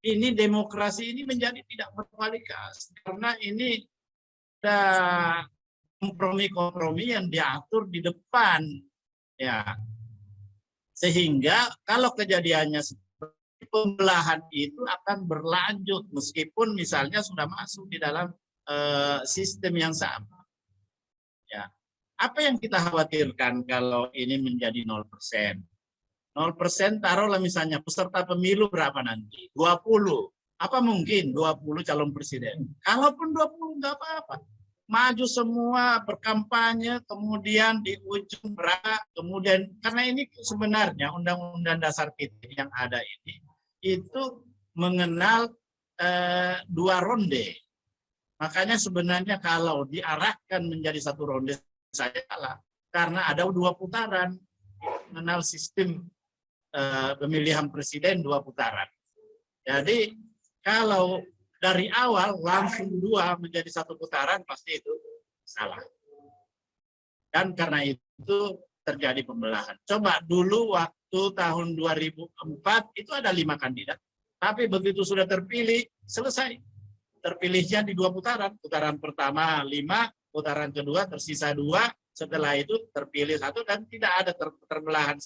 ini demokrasi ini menjadi tidak berkualitas karena ini ada kompromi-kompromi yang diatur di depan. Ya, sehingga kalau kejadiannya pembelahan itu akan berlanjut meskipun misalnya sudah masuk di dalam sistem yang sama. Ya. Apa yang kita khawatirkan kalau ini menjadi 0%? 0% taruhlah misalnya peserta pemilu berapa nanti? 20. Apa mungkin 20 calon presiden? Kalaupun 20 nggak apa-apa. Maju semua berkampanye, kemudian di ujung berapa, kemudian karena ini sebenarnya Undang-Undang Dasar kita yang ada ini itu mengenal 2 ronde. Makanya sebenarnya kalau diarahkan menjadi 1 ronde saya kalah karena ada 2 putaran, mengenal sistem pemilihan presiden 2 putaran. Jadi kalau dari awal langsung 2 menjadi 1 putaran pasti itu salah. Dan karena itu terjadi pembelahan. Coba dulu waktu tahun 2004 itu ada 5 kandidat, tapi begitu sudah terpilih selesai. Terpilihnya di 2 putaran. Putaran pertama 5, putaran kedua tersisa 2, setelah itu terpilih 1 dan tidak ada terbelahan.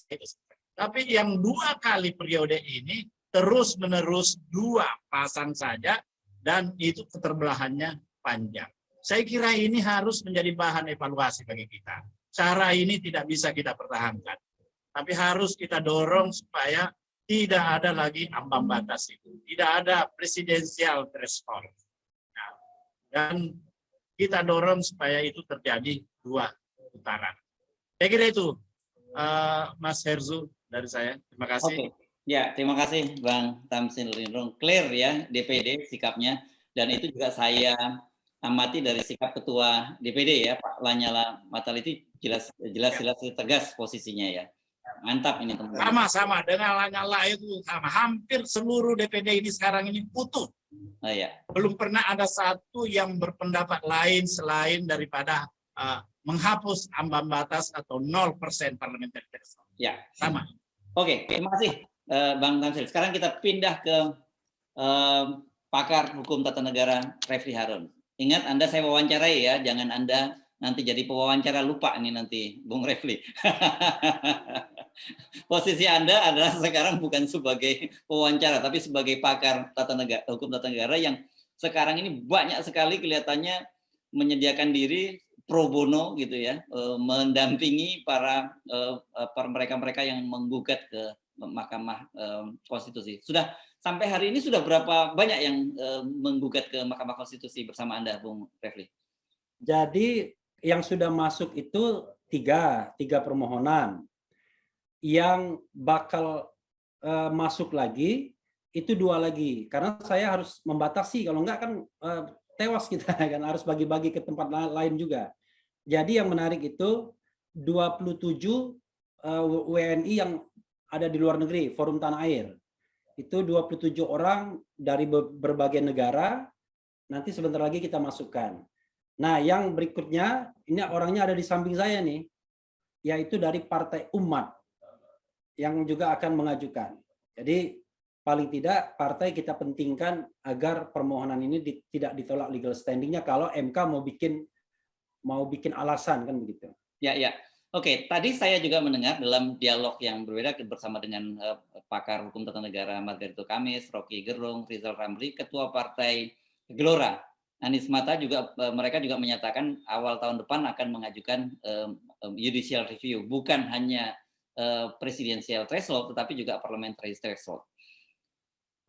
Tapi yang 2 kali periode ini terus-menerus 2 pasang saja dan itu keterbelahannya panjang. Saya kira ini harus menjadi bahan evaluasi bagi kita. Cara ini tidak bisa kita pertahankan. Tapi harus kita dorong supaya tidak ada lagi ambang batas itu. Tidak ada presidensial threshold. Nah, dan kita dorong supaya itu terjadi 2 putaran. Saya kira itu, Mas Herzu dari saya. Terima kasih. Oke. Ya, terima kasih Bang Tamsin Lindrung. Clear ya DPD sikapnya. Dan itu juga saya amati dari sikap Ketua DPD ya, Pak Lanyala Mataliti jelas tegas posisinya ya. Mantap ini teman-teman. Sama-sama dengan Lanyala itu sama. Hampir seluruh DPD ini sekarang ini utuh. Oh, ya. Belum pernah ada satu yang berpendapat lain selain daripada menghapus ambang batas atau 0% parliamentary threshold. Ya. Sama. Oke, terima kasih Bang Tamsil. Sekarang kita pindah ke pakar hukum tata negara Refli Harun. Ingat Anda saya wawancarai ya, jangan Anda nanti jadi pewawancara lupa nih nanti Bung Refli. Posisi Anda adalah sekarang bukan sebagai pewawancara tapi sebagai pakar hukum tata negara yang sekarang ini banyak sekali kelihatannya menyediakan diri pro bono gitu ya, mendampingi para mereka-mereka yang menggugat ke Mahkamah Konstitusi. Sudah sampai hari ini sudah berapa banyak yang menggugat ke Mahkamah Konstitusi bersama Anda, Bung Refli? Jadi yang sudah masuk itu tiga permohonan. Yang bakal masuk lagi itu 2 lagi. Karena saya harus membatasi, kalau enggak kan tewas kita kan, harus bagi-bagi ke tempat lain juga. Jadi yang menarik itu 27 WNI yang ada di luar negeri, Forum Tanah Air. Itu 27 orang dari berbagai negara, nanti sebentar lagi kita masukkan. Nah, yang berikutnya, ini orangnya ada di samping saya nih, yaitu dari Partai Umat, yang juga akan mengajukan. Jadi, paling tidak partai kita pentingkan agar permohonan ini tidak ditolak legal standingnya kalau MK mau bikin alasan kan begitu. Ya, ya. Oke, tadi saya juga mendengar dalam dialog yang berbeda bersama dengan pakar hukum tata negara Margarito Kamis, Rocky Gerung, Rizal Ramli, ketua partai Gelora, Anies Mata juga mereka juga menyatakan awal tahun depan akan mengajukan judicial review, bukan hanya presidential threshold tetapi juga parliamentary threshold.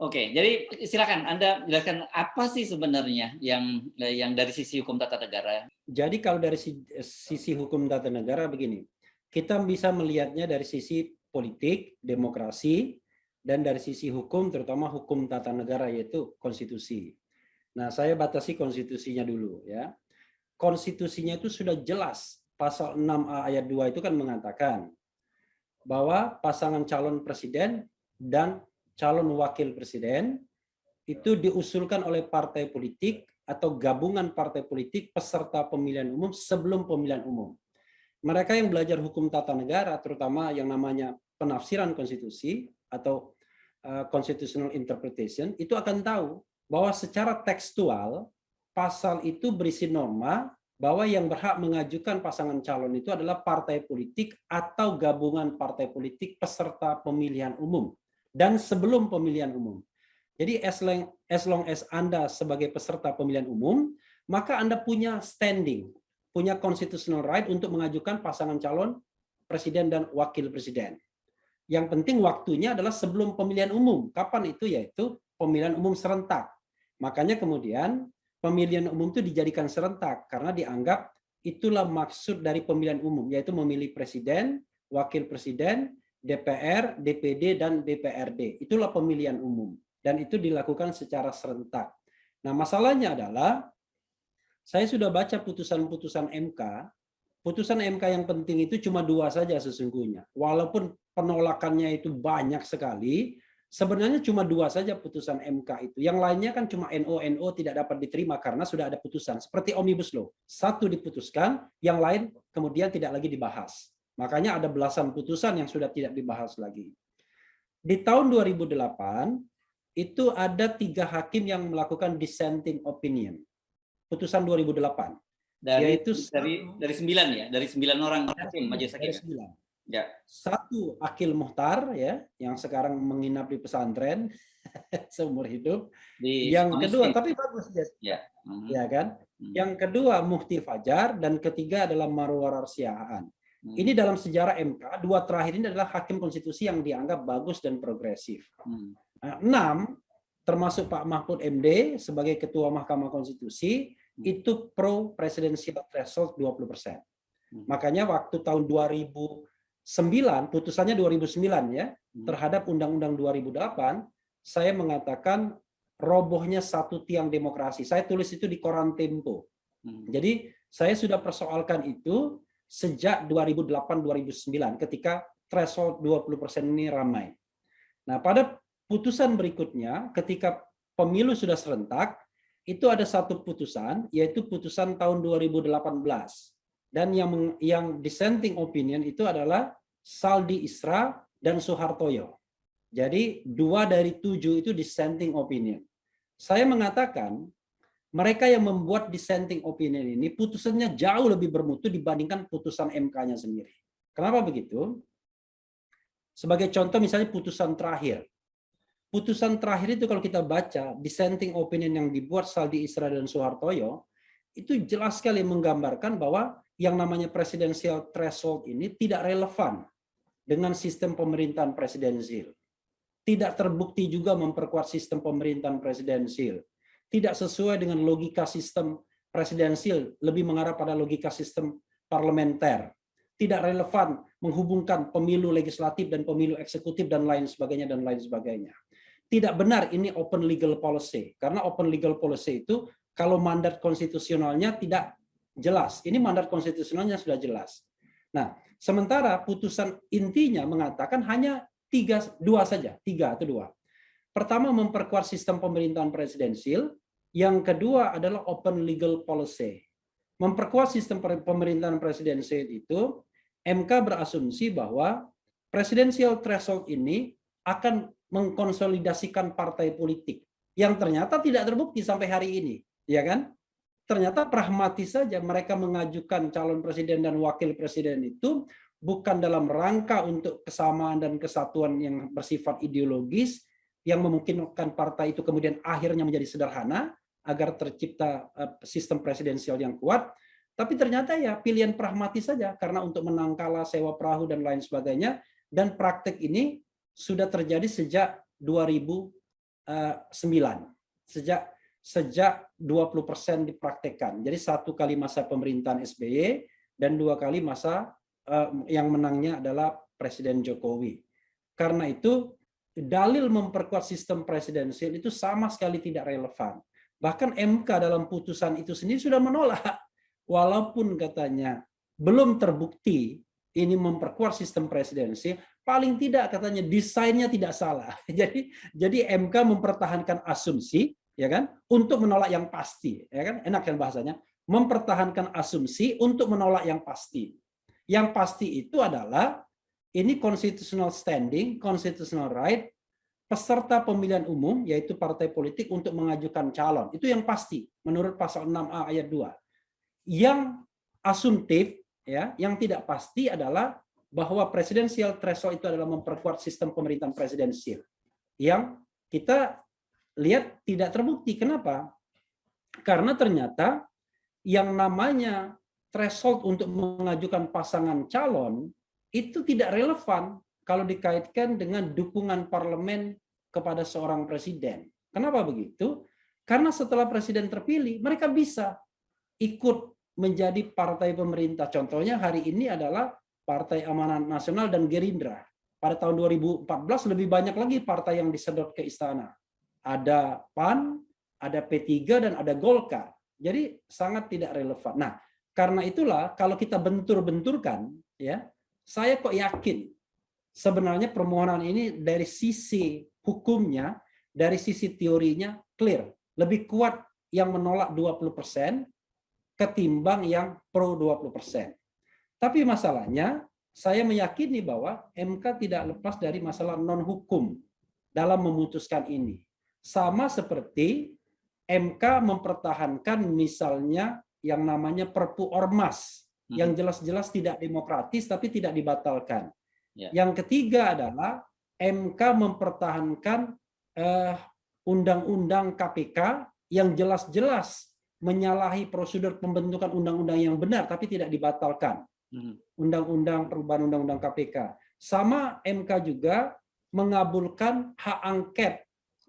Oke, jadi silakan Anda jelaskan apa sih sebenarnya yang dari sisi hukum tata negara. Jadi kalau dari sisi hukum tata negara begini, kita bisa melihatnya dari sisi politik, demokrasi, dan dari sisi hukum, terutama hukum tata negara yaitu konstitusi. Nah, saya batasi konstitusinya dulu ya. Konstitusinya itu sudah jelas, pasal 6A ayat 2 itu kan mengatakan bahwa pasangan calon presiden dan calon wakil presiden itu diusulkan oleh partai politik atau gabungan partai politik peserta pemilihan umum sebelum pemilihan umum. Mereka yang belajar hukum tata negara, terutama yang namanya penafsiran konstitusi atau constitutional interpretation, itu akan tahu bahwa secara tekstual pasal itu berisi norma bahwa yang berhak mengajukan pasangan calon itu adalah partai politik atau gabungan partai politik peserta pemilihan umum dan sebelum pemilihan umum. Jadi as long as Anda sebagai peserta pemilihan umum, maka Anda punya standing, punya constitutional right untuk mengajukan pasangan calon presiden dan wakil presiden. Yang penting waktunya adalah sebelum pemilihan umum. Kapan itu? Yaitu pemilihan umum serentak. Makanya kemudian pemilihan umum itu dijadikan serentak karena dianggap itulah maksud dari pemilihan umum, yaitu memilih presiden, wakil presiden, DPR, DPD, dan DPRD. Itulah pemilihan umum. Dan itu dilakukan secara serentak. Nah, masalahnya adalah, saya sudah baca putusan-putusan MK. Putusan MK yang penting itu cuma 2 saja sesungguhnya. Walaupun penolakannya itu banyak sekali, sebenarnya cuma 2 saja putusan MK itu. Yang lainnya kan cuma NO tidak dapat diterima karena sudah ada putusan. Seperti Omnibus Law. 1 diputuskan, yang lain kemudian tidak lagi dibahas. Makanya ada belasan putusan yang sudah tidak dibahas lagi. Di tahun 2008, itu ada 3 hakim yang melakukan dissenting opinion. Putusan 2008. Dari 9 ya, dari 9 orang hakim majelis hakim. Dari 9. Ya. 1 Akil Muhtar ya, yang sekarang menginap di pesantren seumur hidup. Yang kedua, tapi bagus dia. Ya. Ya kan? Yang kedua Mufti Fajar dan ketiga adalah Marwarar Siahaan. Ini dalam sejarah MK, 2 terakhir ini adalah hakim konstitusi yang dianggap bagus dan progresif. 6, termasuk Pak Mahfud MD sebagai Ketua Mahkamah Konstitusi, itu pro presidential threshold 20%. Makanya waktu tahun 2009, putusannya 2009 ya, terhadap Undang-Undang 2008, saya mengatakan robohnya 1 tiang demokrasi. Saya tulis itu di koran Tempo. Jadi saya sudah persoalkan itu sejak 2008-2009 ketika threshold 20% ini ramai. Nah, pada putusan berikutnya ketika pemilu sudah serentak, itu ada 1 putusan, yaitu putusan tahun 2018. Dan yang dissenting opinion itu adalah Saldi Isra dan Suhartoyo. Jadi 2 dari 7 itu dissenting opinion. Saya mengatakan mereka yang membuat dissenting opinion ini putusannya jauh lebih bermutu dibandingkan putusan MK-nya sendiri. Kenapa begitu? Sebagai contoh misalnya putusan terakhir. Putusan terakhir itu kalau kita baca dissenting opinion yang dibuat Saldi Isra dan Suhartoyo, itu jelas sekali menggambarkan bahwa yang namanya presidential threshold ini tidak relevan dengan sistem pemerintahan presidensil. Tidak terbukti juga memperkuat sistem pemerintahan presidensil. Tidak sesuai dengan logika sistem presidensil, lebih mengarah pada logika sistem parlementer. Tidak relevan menghubungkan pemilu legislatif dan pemilu eksekutif dan lain sebagainya dan lain sebagainya. Tidak benar ini open legal policy, karena open legal policy itu kalau mandat konstitusionalnya tidak jelas. Ini mandat konstitusionalnya sudah jelas. Nah, sementara putusan intinya mengatakan hanya 3 atau 2. Pertama, memperkuat sistem pemerintahan presidensil. Yang kedua adalah open legal policy. Memperkuat sistem pemerintahan presidensil itu, MK berasumsi bahwa presidential threshold ini akan mengkonsolidasikan partai politik yang ternyata tidak terbukti sampai hari ini, ya kan? Ternyata pragmatis saja mereka mengajukan calon presiden dan wakil presiden itu bukan dalam rangka untuk kesamaan dan kesatuan yang bersifat ideologis yang memungkinkan partai itu kemudian akhirnya menjadi sederhana agar tercipta sistem presidensial yang kuat, tapi ternyata ya pilihan pragmatis saja karena untuk menang kalah, sewa perahu dan lain sebagainya, dan praktek ini sudah terjadi sejak 2009. Sejak 20% dipraktekkan. Jadi 1 kali masa pemerintahan SBY dan 2 kali masa yang menangnya adalah Presiden Jokowi. Karena itu dalil memperkuat sistem presidensial itu sama sekali tidak relevan. Bahkan MK dalam putusan itu sendiri sudah menolak, walaupun katanya belum terbukti ini memperkuat sistem presidensial, paling tidak katanya desainnya tidak salah. Jadi MK mempertahankan asumsi, ya kan, untuk menolak yang pasti, ya kan, enak kan bahasanya, mempertahankan asumsi untuk menolak yang pasti. Yang pasti itu adalah ini constitutional standing, constitutional right peserta pemilihan umum yaitu partai politik untuk mengajukan calon. Itu yang pasti menurut pasal 6A ayat 2. Yang asumtif ya, yang tidak pasti adalah bahwa presidensial threshold itu adalah memperkuat sistem pemerintahan presidensial. Yang kita lihat tidak terbukti. Kenapa? Karena ternyata yang namanya threshold untuk mengajukan pasangan calon itu tidak relevan kalau dikaitkan dengan dukungan parlemen kepada seorang presiden. Kenapa begitu? Karena setelah presiden terpilih, mereka bisa ikut menjadi partai pemerintah. Contohnya hari ini adalah Partai Amanat Nasional dan Gerindra. Pada tahun 2014 lebih banyak lagi partai yang disedot ke istana. Ada PAN, ada P3, dan ada Golkar. Jadi sangat tidak relevan. Nah, karena itulah kalau kita bentur-benturkan, ya, saya kok yakin sebenarnya permohonan ini dari sisi hukumnya, dari sisi teorinya clear. Lebih kuat yang menolak 20% ketimbang yang pro 20%. Tapi masalahnya, saya meyakini bahwa MK tidak lepas dari masalah non-hukum dalam memutuskan ini. Sama seperti MK mempertahankan misalnya yang namanya Perpu Ormas, yang jelas-jelas tidak demokratis tapi tidak dibatalkan. Yang ketiga adalah MK mempertahankan Undang-Undang KPK yang jelas-jelas menyalahi prosedur pembentukan undang-undang yang benar tapi tidak dibatalkan. Undang-undang perubahan undang-undang KPK. Sama MK juga mengabulkan hak angket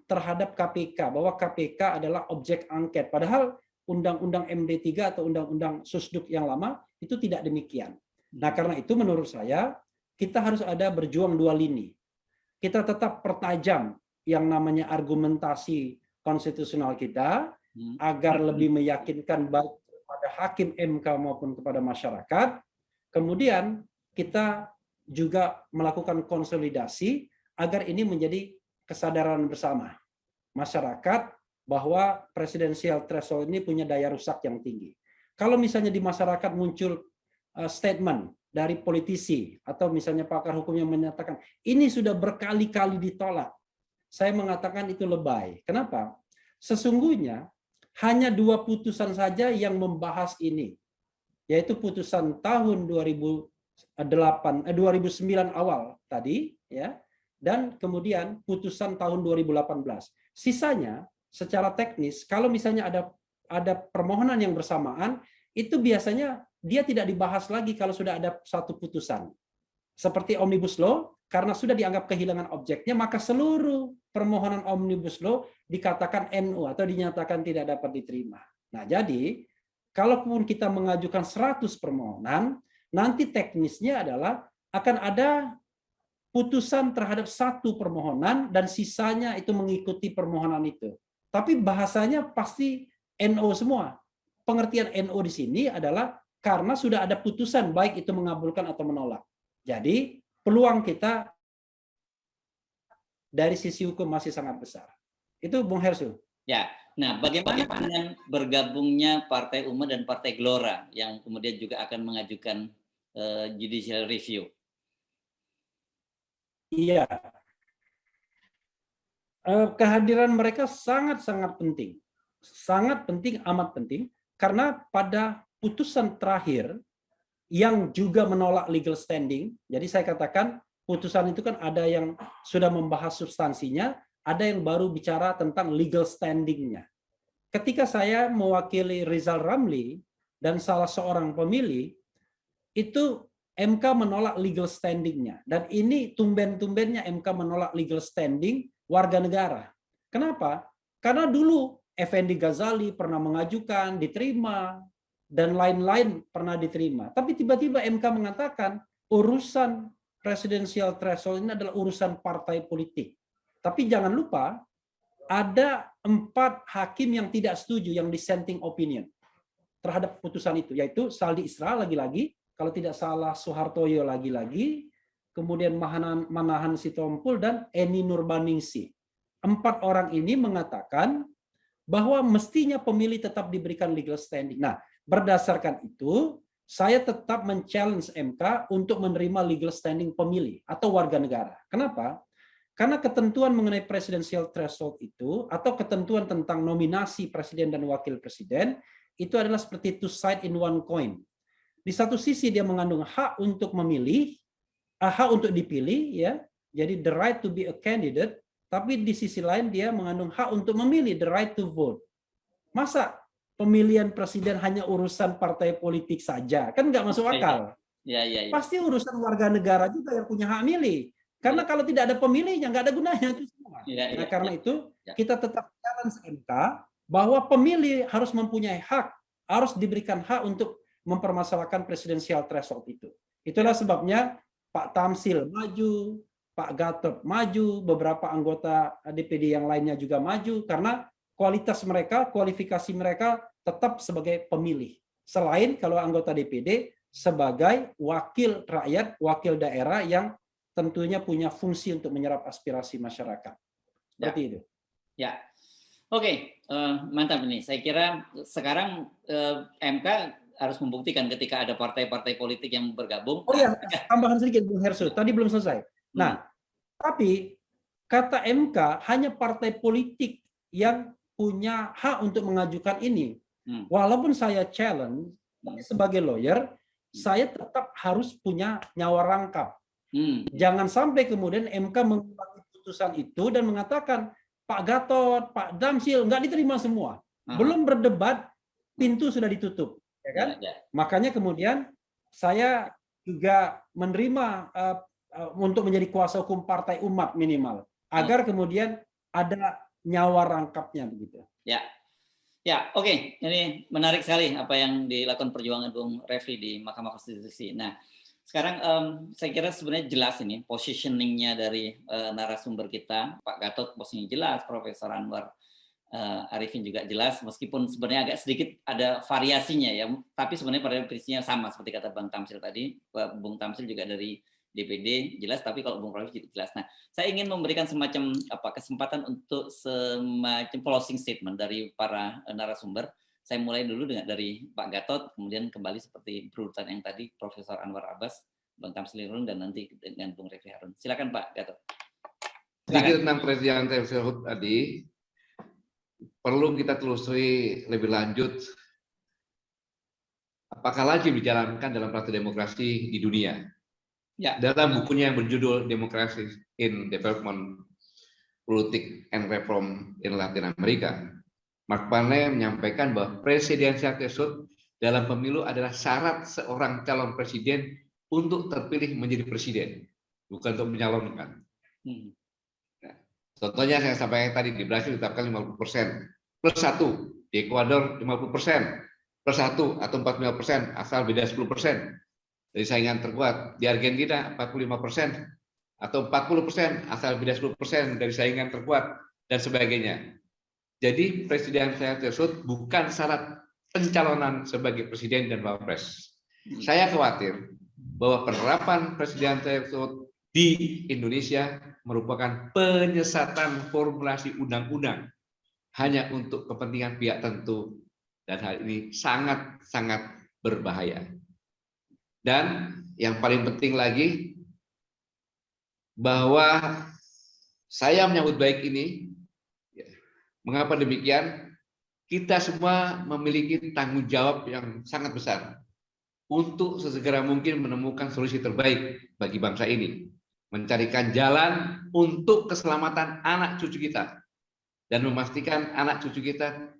terhadap KPK, bahwa KPK adalah objek angket. Padahal undang-undang MD3 atau undang-undang Susduk yang lama itu tidak demikian. Nah, karena itu menurut saya kita harus ada berjuang dua lini. Kita tetap pertajam yang namanya argumentasi konstitusional kita agar lebih meyakinkan baik kepada hakim MK maupun kepada masyarakat. Kemudian kita juga melakukan konsolidasi agar ini menjadi kesadaran bersama masyarakat bahwa presidensial threshold ini punya daya rusak yang tinggi. Kalau misalnya di masyarakat muncul statement dari politisi atau misalnya pakar hukum yang menyatakan ini sudah berkali-kali ditolak, saya mengatakan itu lebay. Kenapa? Sesungguhnya hanya 2 putusan saja yang membahas ini, yaitu putusan tahun 2009 awal tadi, ya, dan kemudian putusan tahun 2018. Sisanya secara teknis, kalau misalnya ada permohonan yang bersamaan, itu biasanya dia tidak dibahas lagi kalau sudah ada satu putusan. Seperti Omnibus Law, karena sudah dianggap kehilangan objeknya, maka seluruh permohonan Omnibus Law dikatakan NU atau dinyatakan tidak dapat diterima. Nah, jadi kalaupun kita mengajukan 100 permohonan, nanti teknisnya adalah akan ada putusan terhadap 1 permohonan dan sisanya itu mengikuti permohonan itu. Tapi bahasanya pasti NO semua. Pengertian NO di sini adalah karena sudah ada putusan baik itu mengabulkan atau menolak. Jadi peluang kita dari sisi hukum masih sangat besar. Itu Bung Hersu. Ya, nah bagaimana dengan bergabungnya Partai Umat dan Partai Gelora yang kemudian juga akan mengajukan judicial review? Iya. kehadiran mereka sangat-sangat penting. Sangat penting, amat penting, karena pada putusan terakhir yang juga menolak legal standing, jadi saya katakan putusan itu kan ada yang sudah membahas substansinya, ada yang baru bicara tentang legal standing-nya. Ketika saya mewakili Rizal Ramli dan salah seorang pemilih, itu MK menolak legal standing-nya. Dan ini tumben-tumbennya MK menolak legal standing warga negara. Kenapa? Karena dulu Effendi Ghazali pernah mengajukan, diterima, dan lain-lain pernah diterima. Tapi tiba-tiba MK mengatakan urusan presidensial threshold ini adalah urusan partai politik. Tapi jangan lupa, ada 4 hakim yang tidak setuju, yang dissenting opinion terhadap putusan itu, yaitu Saldi Isra lagi-lagi, kalau tidak salah Soehartoyo lagi-lagi, kemudian Manahan Sitompul, dan Eni Nurbaningsih. 4 orang ini mengatakan bahwa mestinya pemilih tetap diberikan legal standing. Nah, berdasarkan itu, saya tetap men-challenge MK untuk menerima legal standing pemilih atau warga negara. Kenapa? Karena ketentuan mengenai presidensial threshold itu, atau ketentuan tentang nominasi presiden dan wakil presiden, itu adalah seperti two sides in one coin. Di satu sisi dia mengandung hak untuk memilih, hak untuk dipilih, ya, jadi the right to be a candidate, tapi di sisi lain dia mengandung hak untuk memilih, the right to vote. Masa pemilihan presiden hanya urusan partai politik saja? Kan nggak masuk akal. Ya. Pasti urusan warga negara juga yang punya hak milih. Karena kalau tidak ada pemilihnya, nggak ada gunanya itu semua. Nah, karena itu kita tetap challenge MK bahwa pemilih harus mempunyai hak, harus diberikan hak untuk mempermasalahkan presidensial threshold itu. Itulah sebabnya Pak Tamsil maju, Pak Gatot maju, beberapa anggota DPD yang lainnya juga maju, karena kualitas mereka, kualifikasi mereka tetap sebagai pemilih. Selain kalau anggota DPD sebagai wakil rakyat, wakil daerah yang tentunya punya fungsi untuk menyerap aspirasi masyarakat. Seperti itu. Ya, oke, mantap ini. Saya kira sekarang MK harus membuktikan ketika ada partai-partai politik yang bergabung. Oh iya, tambahan sedikit Bung Hersu, tadi belum selesai. Nah, tapi kata MK hanya partai politik yang punya hak untuk mengajukan ini. Walaupun saya challenge, sebagai lawyer, saya tetap harus punya nyawa rangkap. Jangan sampai kemudian MK mengulangi putusan itu dan mengatakan Pak Gatot, Pak Damsil nggak diterima semua. Belum berdebat, pintu sudah ditutup. Ya kan? Makanya kemudian saya juga menerima untuk menjadi kuasa hukum partai umat minimal, agar kemudian ada nyawa rangkapnya begitu. Ya, oke. Ini menarik sekali apa yang dilakukan perjuangan Bung Refli di Mahkamah Konstitusi. Nah, sekarang saya kira sebenarnya jelas ini positioning-nya dari narasumber kita. Pak Gatot posisinya jelas, Profesor Anwar Arifin juga jelas, meskipun sebenarnya agak sedikit ada variasinya ya, tapi sebenarnya pada prinsipnya sama seperti kata Bang Tamsil tadi. Bung Tamsil juga dari DPD jelas, tapi kalau Bung Rolf juga jelas. Nah, saya ingin memberikan semacam kesempatan untuk semacam closing statement dari para narasumber. Saya mulai dulu dari Pak Gatot, kemudian kembali seperti berurutan yang tadi Profesor Anwar Abbas, Bang Tamsil Irun, dan nanti dengan Bung Refli Harun. Silakan Pak Gatot. Sedikit tentang presiden threshold tadi, perlu kita telusuri lebih lanjut apakah lagi dijalankan dalam praktik demokrasi di dunia. Ya. Dalam bukunya yang berjudul Democracy in Development, Politics and Reform in Latin America, Mark Panay menyampaikan bahwa presidensial threshold dalam pemilu adalah syarat seorang calon presiden untuk terpilih menjadi presiden, bukan untuk menyalonkan. Nah, contohnya saya sampaikan tadi, di Brasil ditetapkan 50% plus 1, di Ekuador 50% plus 1 atau 45% asal beda 10%. Dari saingan terkuat. Di Argentina 45% atau 40% asal beda 10% dari saingan terkuat dan sebagainya. Jadi presidensial threshold bukan syarat pencalonan sebagai presiden dan wapres. Saya khawatir bahwa penerapan presidensial threshold di Indonesia merupakan penyesatan formulasi undang-undang hanya untuk kepentingan pihak tertentu, dan hal ini sangat-sangat berbahaya. Dan yang paling penting lagi, bahwa saya menyambut baik ini Mengapa demikian? Kita semua memiliki tanggung jawab yang sangat besar untuk sesegera mungkin menemukan solusi terbaik bagi bangsa ini, mencarikan jalan untuk keselamatan anak cucu kita, dan memastikan anak cucu kita,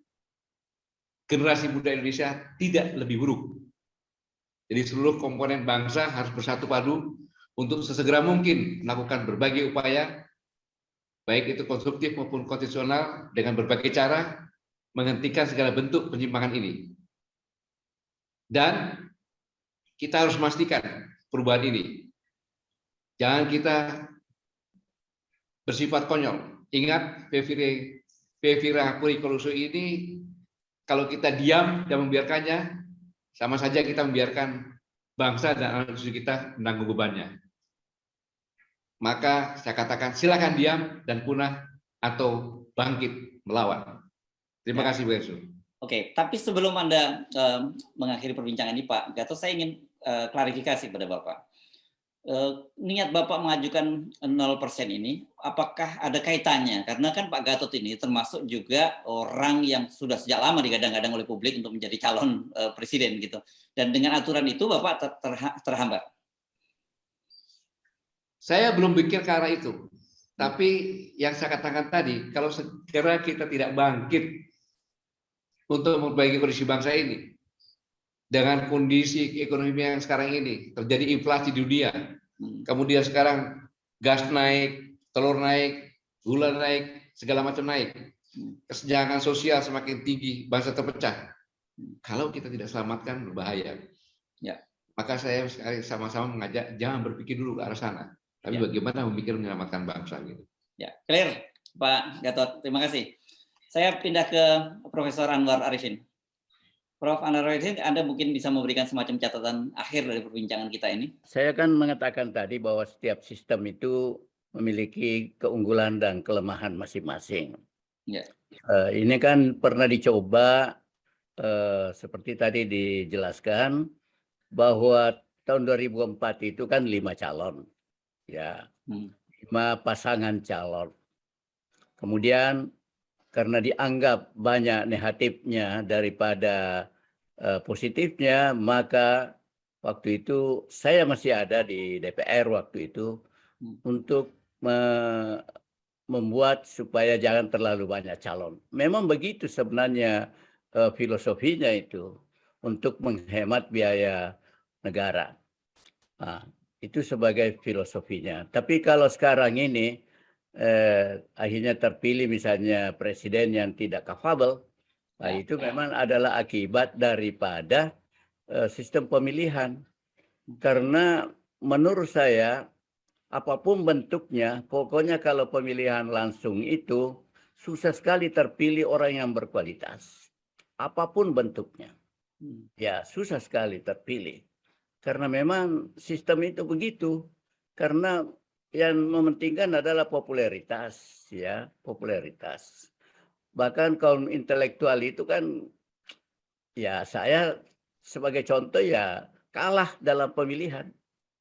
generasi muda Indonesia, tidak lebih buruk. Jadi seluruh komponen bangsa harus bersatu padu untuk sesegera mungkin melakukan berbagai upaya, baik itu konstruktif maupun konstitusional, dengan berbagai cara menghentikan segala bentuk penyimpangan ini. Dan kita harus memastikan perubahan ini jangan kita bersifat konyol. Ingat, Pevira Curiculuso ini kalau kita diam dan membiarkannya, sama saja kita membiarkan bangsa dan anak cucu kita menanggung bebannya. Maka saya katakan silakan diam dan punah atau bangkit melawan. Terima kasih, Bu Ensu. Oke, tapi sebelum Anda mengakhiri perbincangan ini, Pak Gatot, saya ingin klarifikasi pada Bapak. Niat Bapak mengajukan 0% ini, apakah ada kaitannya? Karena kan Pak Gatot ini termasuk juga orang yang sudah sejak lama digadang-gadang oleh publik untuk menjadi calon presiden gitu. Dan dengan aturan itu Bapak terhambat. Saya belum pikir ke arah itu. Tapi yang saya katakan tadi, kalau segera kita tidak bangkit untuk memperbaiki kondisi bangsa ini, dengan kondisi ekonomi yang sekarang ini, terjadi inflasi di dunia, kemudian sekarang gas naik, telur naik, gula naik, segala macam naik, kesenjangan sosial semakin tinggi, bangsa terpecah. Kalau kita tidak selamatkan, berbahaya. Ya. Maka saya sama-sama mengajak, jangan berpikir dulu ke arah sana, tapi bagaimana memikir menyelamatkan bangsa gitu. Ya, clear, Pak Gatot. Terima kasih. Saya pindah ke Profesor Anwar Arifin. Prof. Anwar Arifin, Anda mungkin bisa memberikan semacam catatan akhir dari perbincangan kita ini. Saya kan mengatakan tadi bahwa setiap sistem itu memiliki keunggulan dan kelemahan masing-masing. Ya. Ini kan pernah dicoba seperti tadi dijelaskan bahwa tahun 2004 itu kan 5 calon, ya, 5 pasangan calon. Kemudian karena dianggap banyak negatifnya daripada positifnya, maka waktu itu saya masih ada di DPR waktu itu untuk membuat supaya jangan terlalu banyak calon. Memang begitu sebenarnya filosofinya itu, untuk menghemat biaya negara. Nah, itu sebagai filosofinya. Tapi kalau sekarang ini akhirnya terpilih misalnya presiden yang tidak capable, nah itu memang adalah akibat daripada sistem pemilihan. Karena menurut saya apapun bentuknya, pokoknya kalau pemilihan langsung itu susah sekali terpilih orang yang berkualitas. Apapun bentuknya. Ya, susah sekali terpilih. Karena memang sistem itu begitu. Karena yang mementingkan adalah popularitas, ya, popularitas. Bahkan kaum intelektual itu kan, ya saya sebagai contoh ya kalah dalam pemilihan.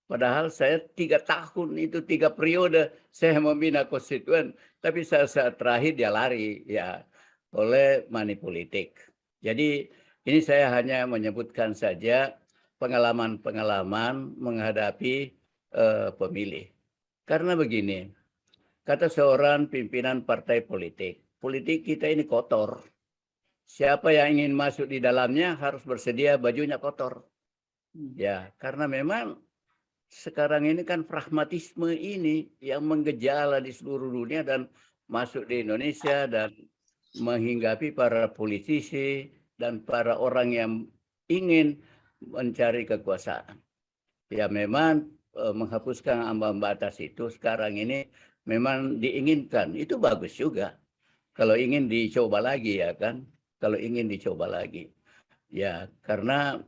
Padahal saya 3 tahun itu 3 periode saya membina konstituen, tapi saat terakhir dia lari ya oleh money politik. Jadi ini saya hanya menyebutkan saja pengalaman-pengalaman menghadapi pemilih. Karena begini, kata seorang pimpinan partai politik, politik kita ini kotor. Siapa yang ingin masuk di dalamnya harus bersedia bajunya kotor. Ya, karena memang sekarang ini kan pragmatisme ini yang menggejala di seluruh dunia dan masuk di Indonesia dan menghinggapi para politisi dan para orang yang ingin mencari kekuasaan. Ya memang menghapuskan ambang batas itu sekarang ini memang diinginkan. Itu bagus juga. Kalau ingin dicoba lagi ya kan. Kalau ingin dicoba lagi. Ya karena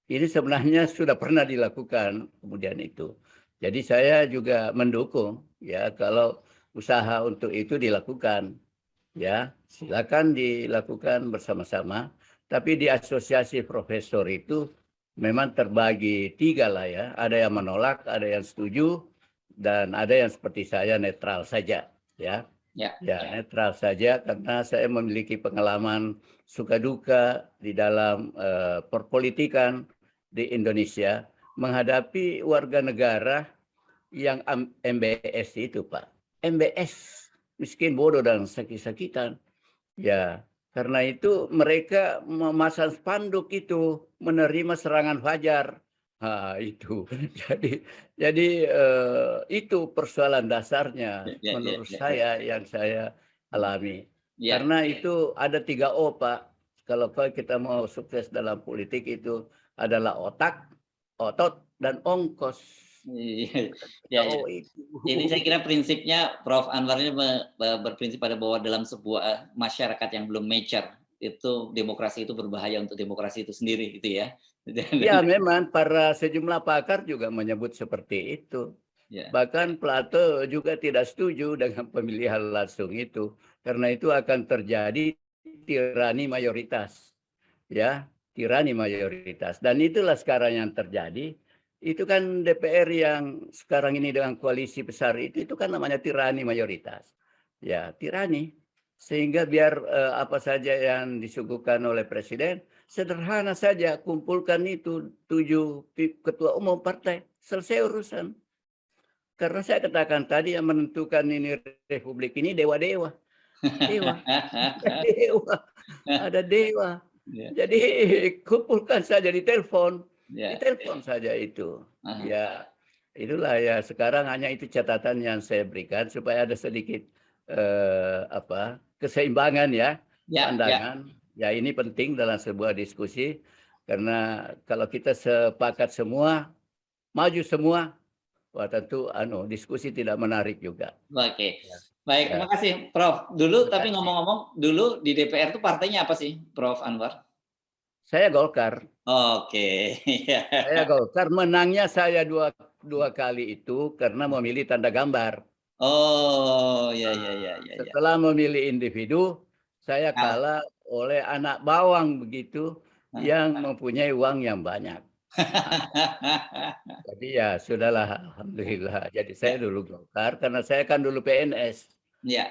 ini sebenarnya sudah pernah dilakukan kemudian itu. Jadi saya juga mendukung ya kalau usaha untuk itu dilakukan. Ya silakan dilakukan bersama-sama. Tapi di asosiasi profesor itu memang terbagi 3 lah ya. Ada yang menolak, ada yang setuju, dan ada yang seperti saya netral saja. Ya. Ya, netral saja karena saya memiliki pengalaman suka duka di dalam perpolitikan di Indonesia menghadapi warga negara yang MBS itu, Pak. MBS, miskin, bodoh, dan sakit-sakitan. Ya, karena itu mereka memasang spanduk itu menerima serangan fajar. Itu. Jadi itu persoalan dasarnya menurut saya yang saya alami. Karena itu ada 3O, Pak. Kalau kita mau sukses dalam politik itu adalah otak, otot, dan ongkos. Jadi saya kira prinsipnya Prof. Anwarnya berprinsip pada bahwa dalam sebuah masyarakat yang belum mature itu demokrasi itu berbahaya untuk demokrasi itu sendiri, gitu ya. Ya, memang para sejumlah pakar juga menyebut seperti itu. Bahkan Plato juga tidak setuju dengan pemilihan langsung itu, karena itu akan terjadi tirani mayoritas, ya, tirani mayoritas. Dan itulah sekarang yang terjadi. Itu kan DPR yang sekarang ini dengan koalisi besar itu kan namanya tirani mayoritas, ya, tirani. Sehingga biar apa saja yang disuguhkan oleh presiden, sederhana saja, kumpulkan itu 7 ketua umum partai, selesai urusan. Karena saya katakan tadi yang menentukan ini republik ini dewa-dewa. Dewa. Dewa. Ada dewa. Jadi kumpulkan saja di telepon. Di telepon saja itu. Ya, itulah ya, sekarang hanya itu catatan yang saya berikan supaya ada sedikit keseimbangan ya, pandangan. Ya, ini penting dalam sebuah diskusi karena kalau kita sepakat semua, maju semua, wah tentu diskusi tidak menarik juga. Oke. Baik, terima kasih Prof. Dulu tapi ngomong-ngomong, dulu di DPR itu partainya apa sih, Prof. Anwar? Saya Golkar. Oke. Saya Golkar, menangnya saya dua kali itu karena memilih tanda gambar. Oh, ya. Setelah memilih individu, saya kalah oleh anak bawang begitu yang mempunyai uang yang banyak. Jadi ya sudahlah, alhamdulillah. Jadi saya dulu Golkar karena saya kan dulu PNS. Ya,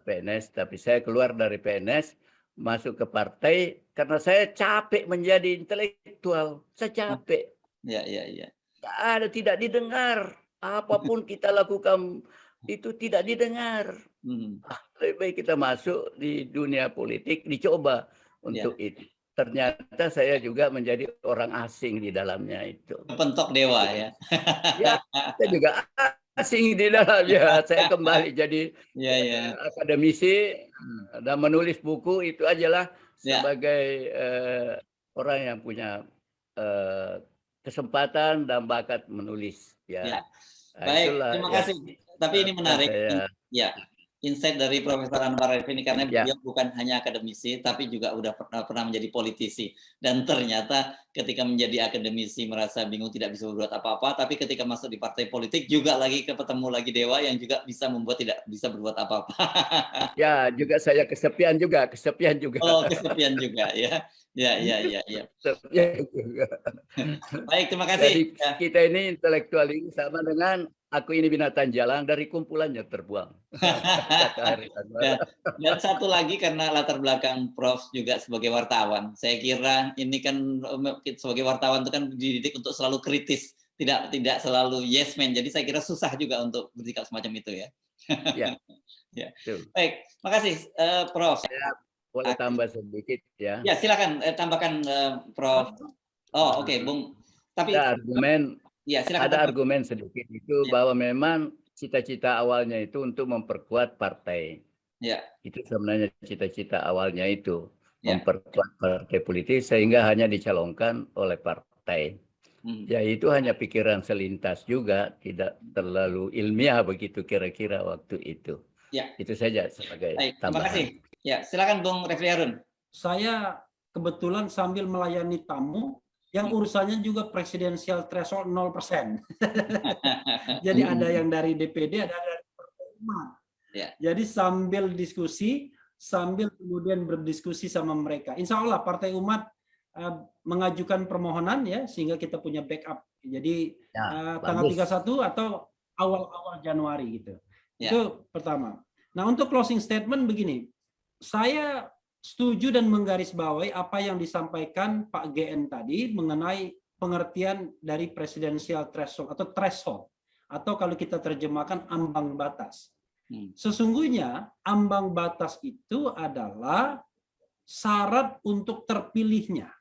PNS, tapi saya keluar dari PNS masuk ke partai karena saya capek menjadi intelektual. Saya capek. Ya. Tidak didengar. Apapun kita lakukan itu tidak didengar. Lebih baik kita masuk di dunia politik, dicoba untuk itu. Ternyata saya juga menjadi orang asing di dalamnya itu. Kepentok dewa ya. Ya, saya juga asing di dalamnya. Saya kembali jadi akademisi dan menulis buku itu ajalah sebagai orang yang punya kesempatan dan bakat menulis. Ya. Baik, terima kasih. Tapi ini menarik. Ya. Insight dari Profesor Anwar Arif ini karena beliau bukan hanya akademisi tapi juga udah pernah menjadi politisi, dan ternyata ketika menjadi akademisi merasa bingung tidak bisa berbuat apa-apa, tapi ketika masuk di partai politik juga ketemu lagi dewa yang juga bisa membuat tidak bisa berbuat apa-apa. Ya, juga saya kesepian juga. Oh, kesepian juga ya. Ya. Kesepian juga. Baik, terima kasih. Jadi kita ini intelektual ini sama dengan aku ini binatang jalang, dari kumpulannya terbuang. Dan satu lagi karena latar belakang Prof juga sebagai wartawan, saya kira ini kan sebagai wartawan itu kan dididik untuk selalu kritis, tidak selalu yes man. Jadi saya kira susah juga untuk bersikap semacam itu ya. Ya. Baik, makasih Prof. Saya boleh tambah sedikit ya. Ya, silakan tambahkan Prof. Oh, oke, Bung. Tapi ada argumen. Ya, ada argumen sedikit itu bahwa memang cita-cita awalnya itu untuk memperkuat partai. Ya. Itu sebenarnya cita-cita awalnya itu memperkuat partai politik sehingga hanya dicalonkan oleh partai. Ya itu hanya pikiran selintas juga, tidak terlalu ilmiah begitu kira-kira waktu itu. Ya. Itu saja sebagai tambahan. Terima kasih. Ya, silakan Bung Refli Harun. Saya kebetulan sambil melayani tamu yang urusannya juga presidensial threshold 0%. Jadi ada yang dari DPD, ada dari Partai Umat. Jadi sambil diskusi, sambil kemudian berdiskusi sama mereka. Insya Allah Partai Umat mengajukan permohonan ya, sehingga kita punya backup. Jadi tanggal 31 atau awal-awal Januari gitu. Itu pertama. Nah, untuk closing statement begini, saya setuju dan menggarisbawahi apa yang disampaikan Pak GN tadi mengenai pengertian dari presidensial threshold atau threshold, atau kalau kita terjemahkan ambang batas. Sesungguhnya ambang batas itu adalah syarat untuk terpilihnya.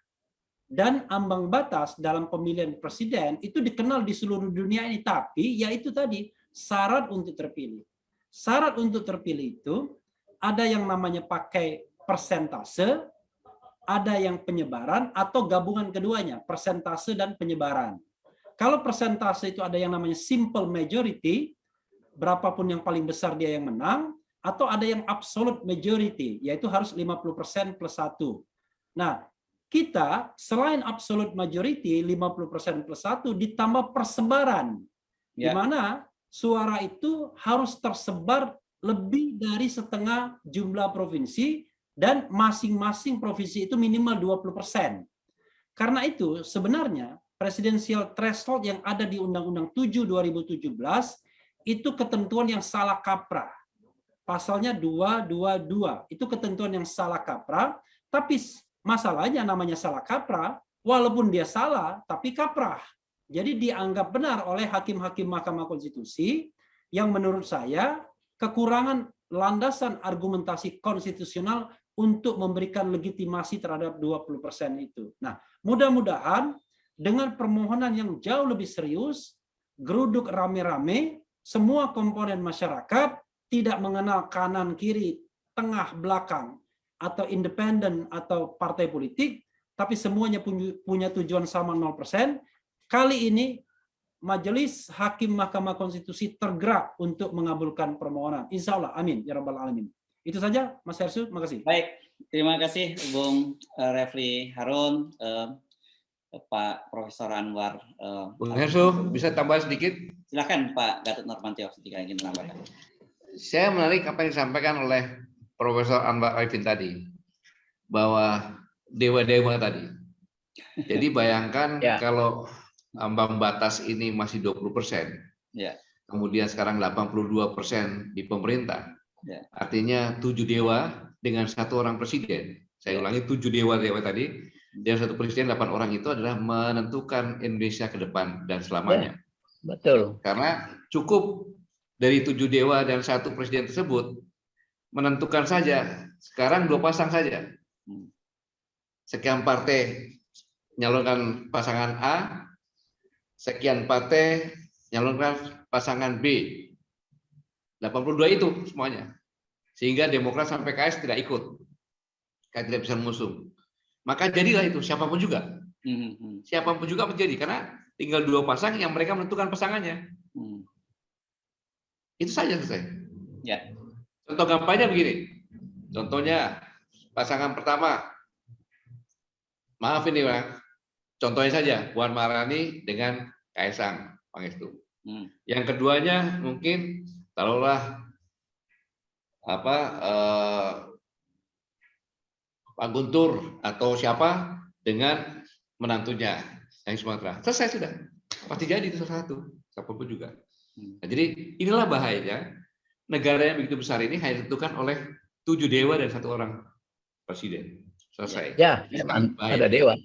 Dan ambang batas dalam pemilihan presiden itu dikenal di seluruh dunia ini, tapi yaitu tadi syarat untuk terpilih. Syarat untuk terpilih itu ada yang namanya pakai persentase, ada yang penyebaran atau gabungan keduanya, persentase dan penyebaran. Kalau persentase itu ada yang namanya simple majority, berapapun yang paling besar dia yang menang, atau ada yang absolute majority, yaitu harus 50% plus 1. Nah, kita selain absolute majority 50% plus 1 ditambah persebaran, di mana suara itu harus tersebar lebih dari setengah jumlah provinsi dan masing-masing provinsi itu minimal 20%. Karena itu sebenarnya presidensial threshold yang ada di Undang-Undang 7 2017 itu ketentuan yang salah kaprah. Pasalnya 222 itu ketentuan yang salah kaprah, tapi masalahnya namanya salah kaprah, walaupun dia salah, tapi kaprah. Jadi dianggap benar oleh hakim-hakim Mahkamah Konstitusi yang menurut saya kekurangan landasan argumentasi konstitusional untuk memberikan legitimasi terhadap 20% itu. Nah, mudah-mudahan dengan permohonan yang jauh lebih serius, geruduk rame-rame, semua komponen masyarakat tidak mengenal kanan, kiri, tengah, belakang, atau independen atau partai politik, tapi semuanya punya tujuan sama 0%. Kali ini Majelis Hakim Mahkamah Konstitusi tergerak untuk mengabulkan permohonan. Insya Allah, amin ya rabbal alamin. Itu saja, Mas Hersu. Terima kasih. Baik, terima kasih Bung Refli Harun, Pak Profesor Anwar. Bung Hersu, bisa tambah sedikit? Silakan Pak Gatot Nurmantio jika ingin menambahkan. Saya menarik apa yang disampaikan oleh Profesor Anwar Arifin tadi, bahwa dewa-dewa tadi. Jadi bayangkan kalau ambang batas ini masih 20%, kemudian sekarang 82% di pemerintah, artinya 7 dewa dengan 1 orang presiden. Saya ulangi, 7 dewa-dewa tadi, dan 1 presiden, 8 orang itu adalah menentukan Indonesia ke depan dan selamanya. Betul. Karena cukup dari 7 dewa dan 1 presiden tersebut menentukan saja, sekarang 2 pasang saja. Sekian partai nyalonkan pasangan A, sekian partai nyalonkan pasangan B. 82 itu semuanya. Sehingga Demokrat sampai PKS tidak ikut. Karena tidak bisa mengusung. Maka jadilah itu siapapun juga. Siapapun juga menjadi, karena tinggal 2 pasang yang mereka menentukan pasangannya. Itu saja selesai. Ya. Contoh gampangnya begini. Contohnya pasangan pertama. Maaf ini Bang. Contohnya saja Puan Maharani dengan Kaisang Pangestu. Yang keduanya mungkin taruhlah Pak Guntur atau siapa dengan menantunya yang Sumatera. Selesai sudah. Pasti jadi itu salah satu. Siapapun juga. Nah, jadi inilah bahayanya negara yang begitu besar ini hanya ditentukan oleh 7 dewa dan 1 orang presiden. Selesai. Ya, memang ada dewa.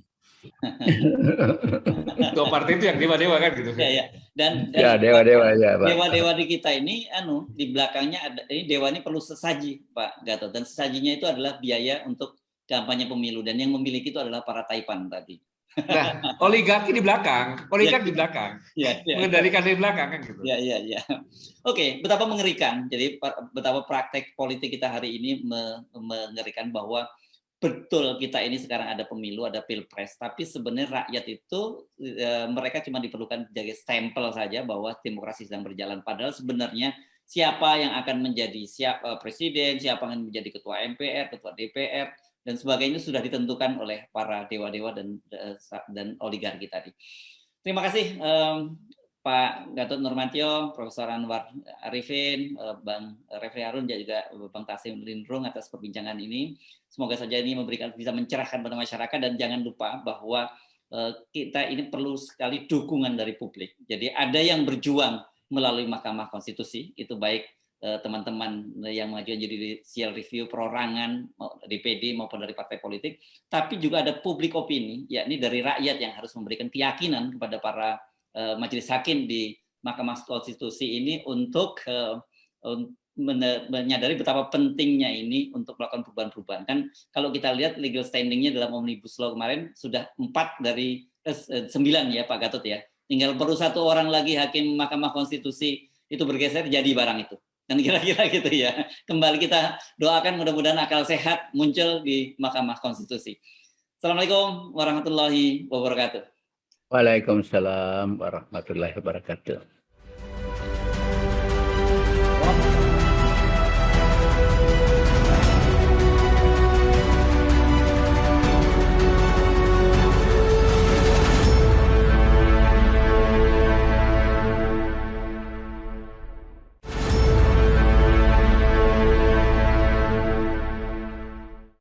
Dua partai itu yang dewa-dewa kan gitu. Ya. Dan ya, dewa-dewa ya, Pak. Dewa-dewa di kita ini di belakangnya ada, ini dewa ini perlu sesaji, Pak Gatot, dan sesajinya itu adalah biaya untuk kampanye pemilu, dan yang memiliki itu adalah para taipan tadi. Nah, oligarki di belakang, oligarki di belakang. Mengendalikan di belakang kan gitu. Ya. Oke, betapa mengerikan. Jadi betapa praktek politik kita hari ini mengerikan, bahwa betul kita ini sekarang ada pemilu, ada pilpres, tapi sebenarnya rakyat itu mereka cuma diperlukan sebagai stempel saja bahwa demokrasi sedang berjalan. Padahal sebenarnya siapa yang akan menjadi presiden, siapa yang menjadi ketua MPR, ketua DPR, dan sebagainya sudah ditentukan oleh para dewa-dewa dan oligarki tadi. Terima kasih Pak Gatot Nurmantio, Profesor Anwar Arifin, Bang Refli Harun, dan juga Bang Taslim Lindrung atas perbincangan ini. Semoga saja ini bisa mencerahkan pada masyarakat, dan jangan lupa bahwa kita ini perlu sekali dukungan dari publik. Jadi ada yang berjuang melalui Mahkamah Konstitusi, itu baik teman-teman yang maju jadi judicial review perorangan DPD maupun dari partai politik, tapi juga ada publik opini, yakni dari rakyat yang harus memberikan keyakinan kepada para majelis hakim di Mahkamah Konstitusi ini untuk menyadari betapa pentingnya ini untuk melakukan perubahan-perubahan. Kan kalau kita lihat legal standing-nya dalam Omnibus Law kemarin sudah 4 dari 9 ya Pak Gatot ya. Tinggal perlu 1 orang lagi hakim Mahkamah Konstitusi itu bergeser jadi barang itu. Dan kira-kira gitu ya. Kembali kita doakan mudah-mudahan akal sehat muncul di Mahkamah Konstitusi. Assalamualaikum warahmatullahi wabarakatuh. Waalaikumsalam warahmatullahi wabarakatuh.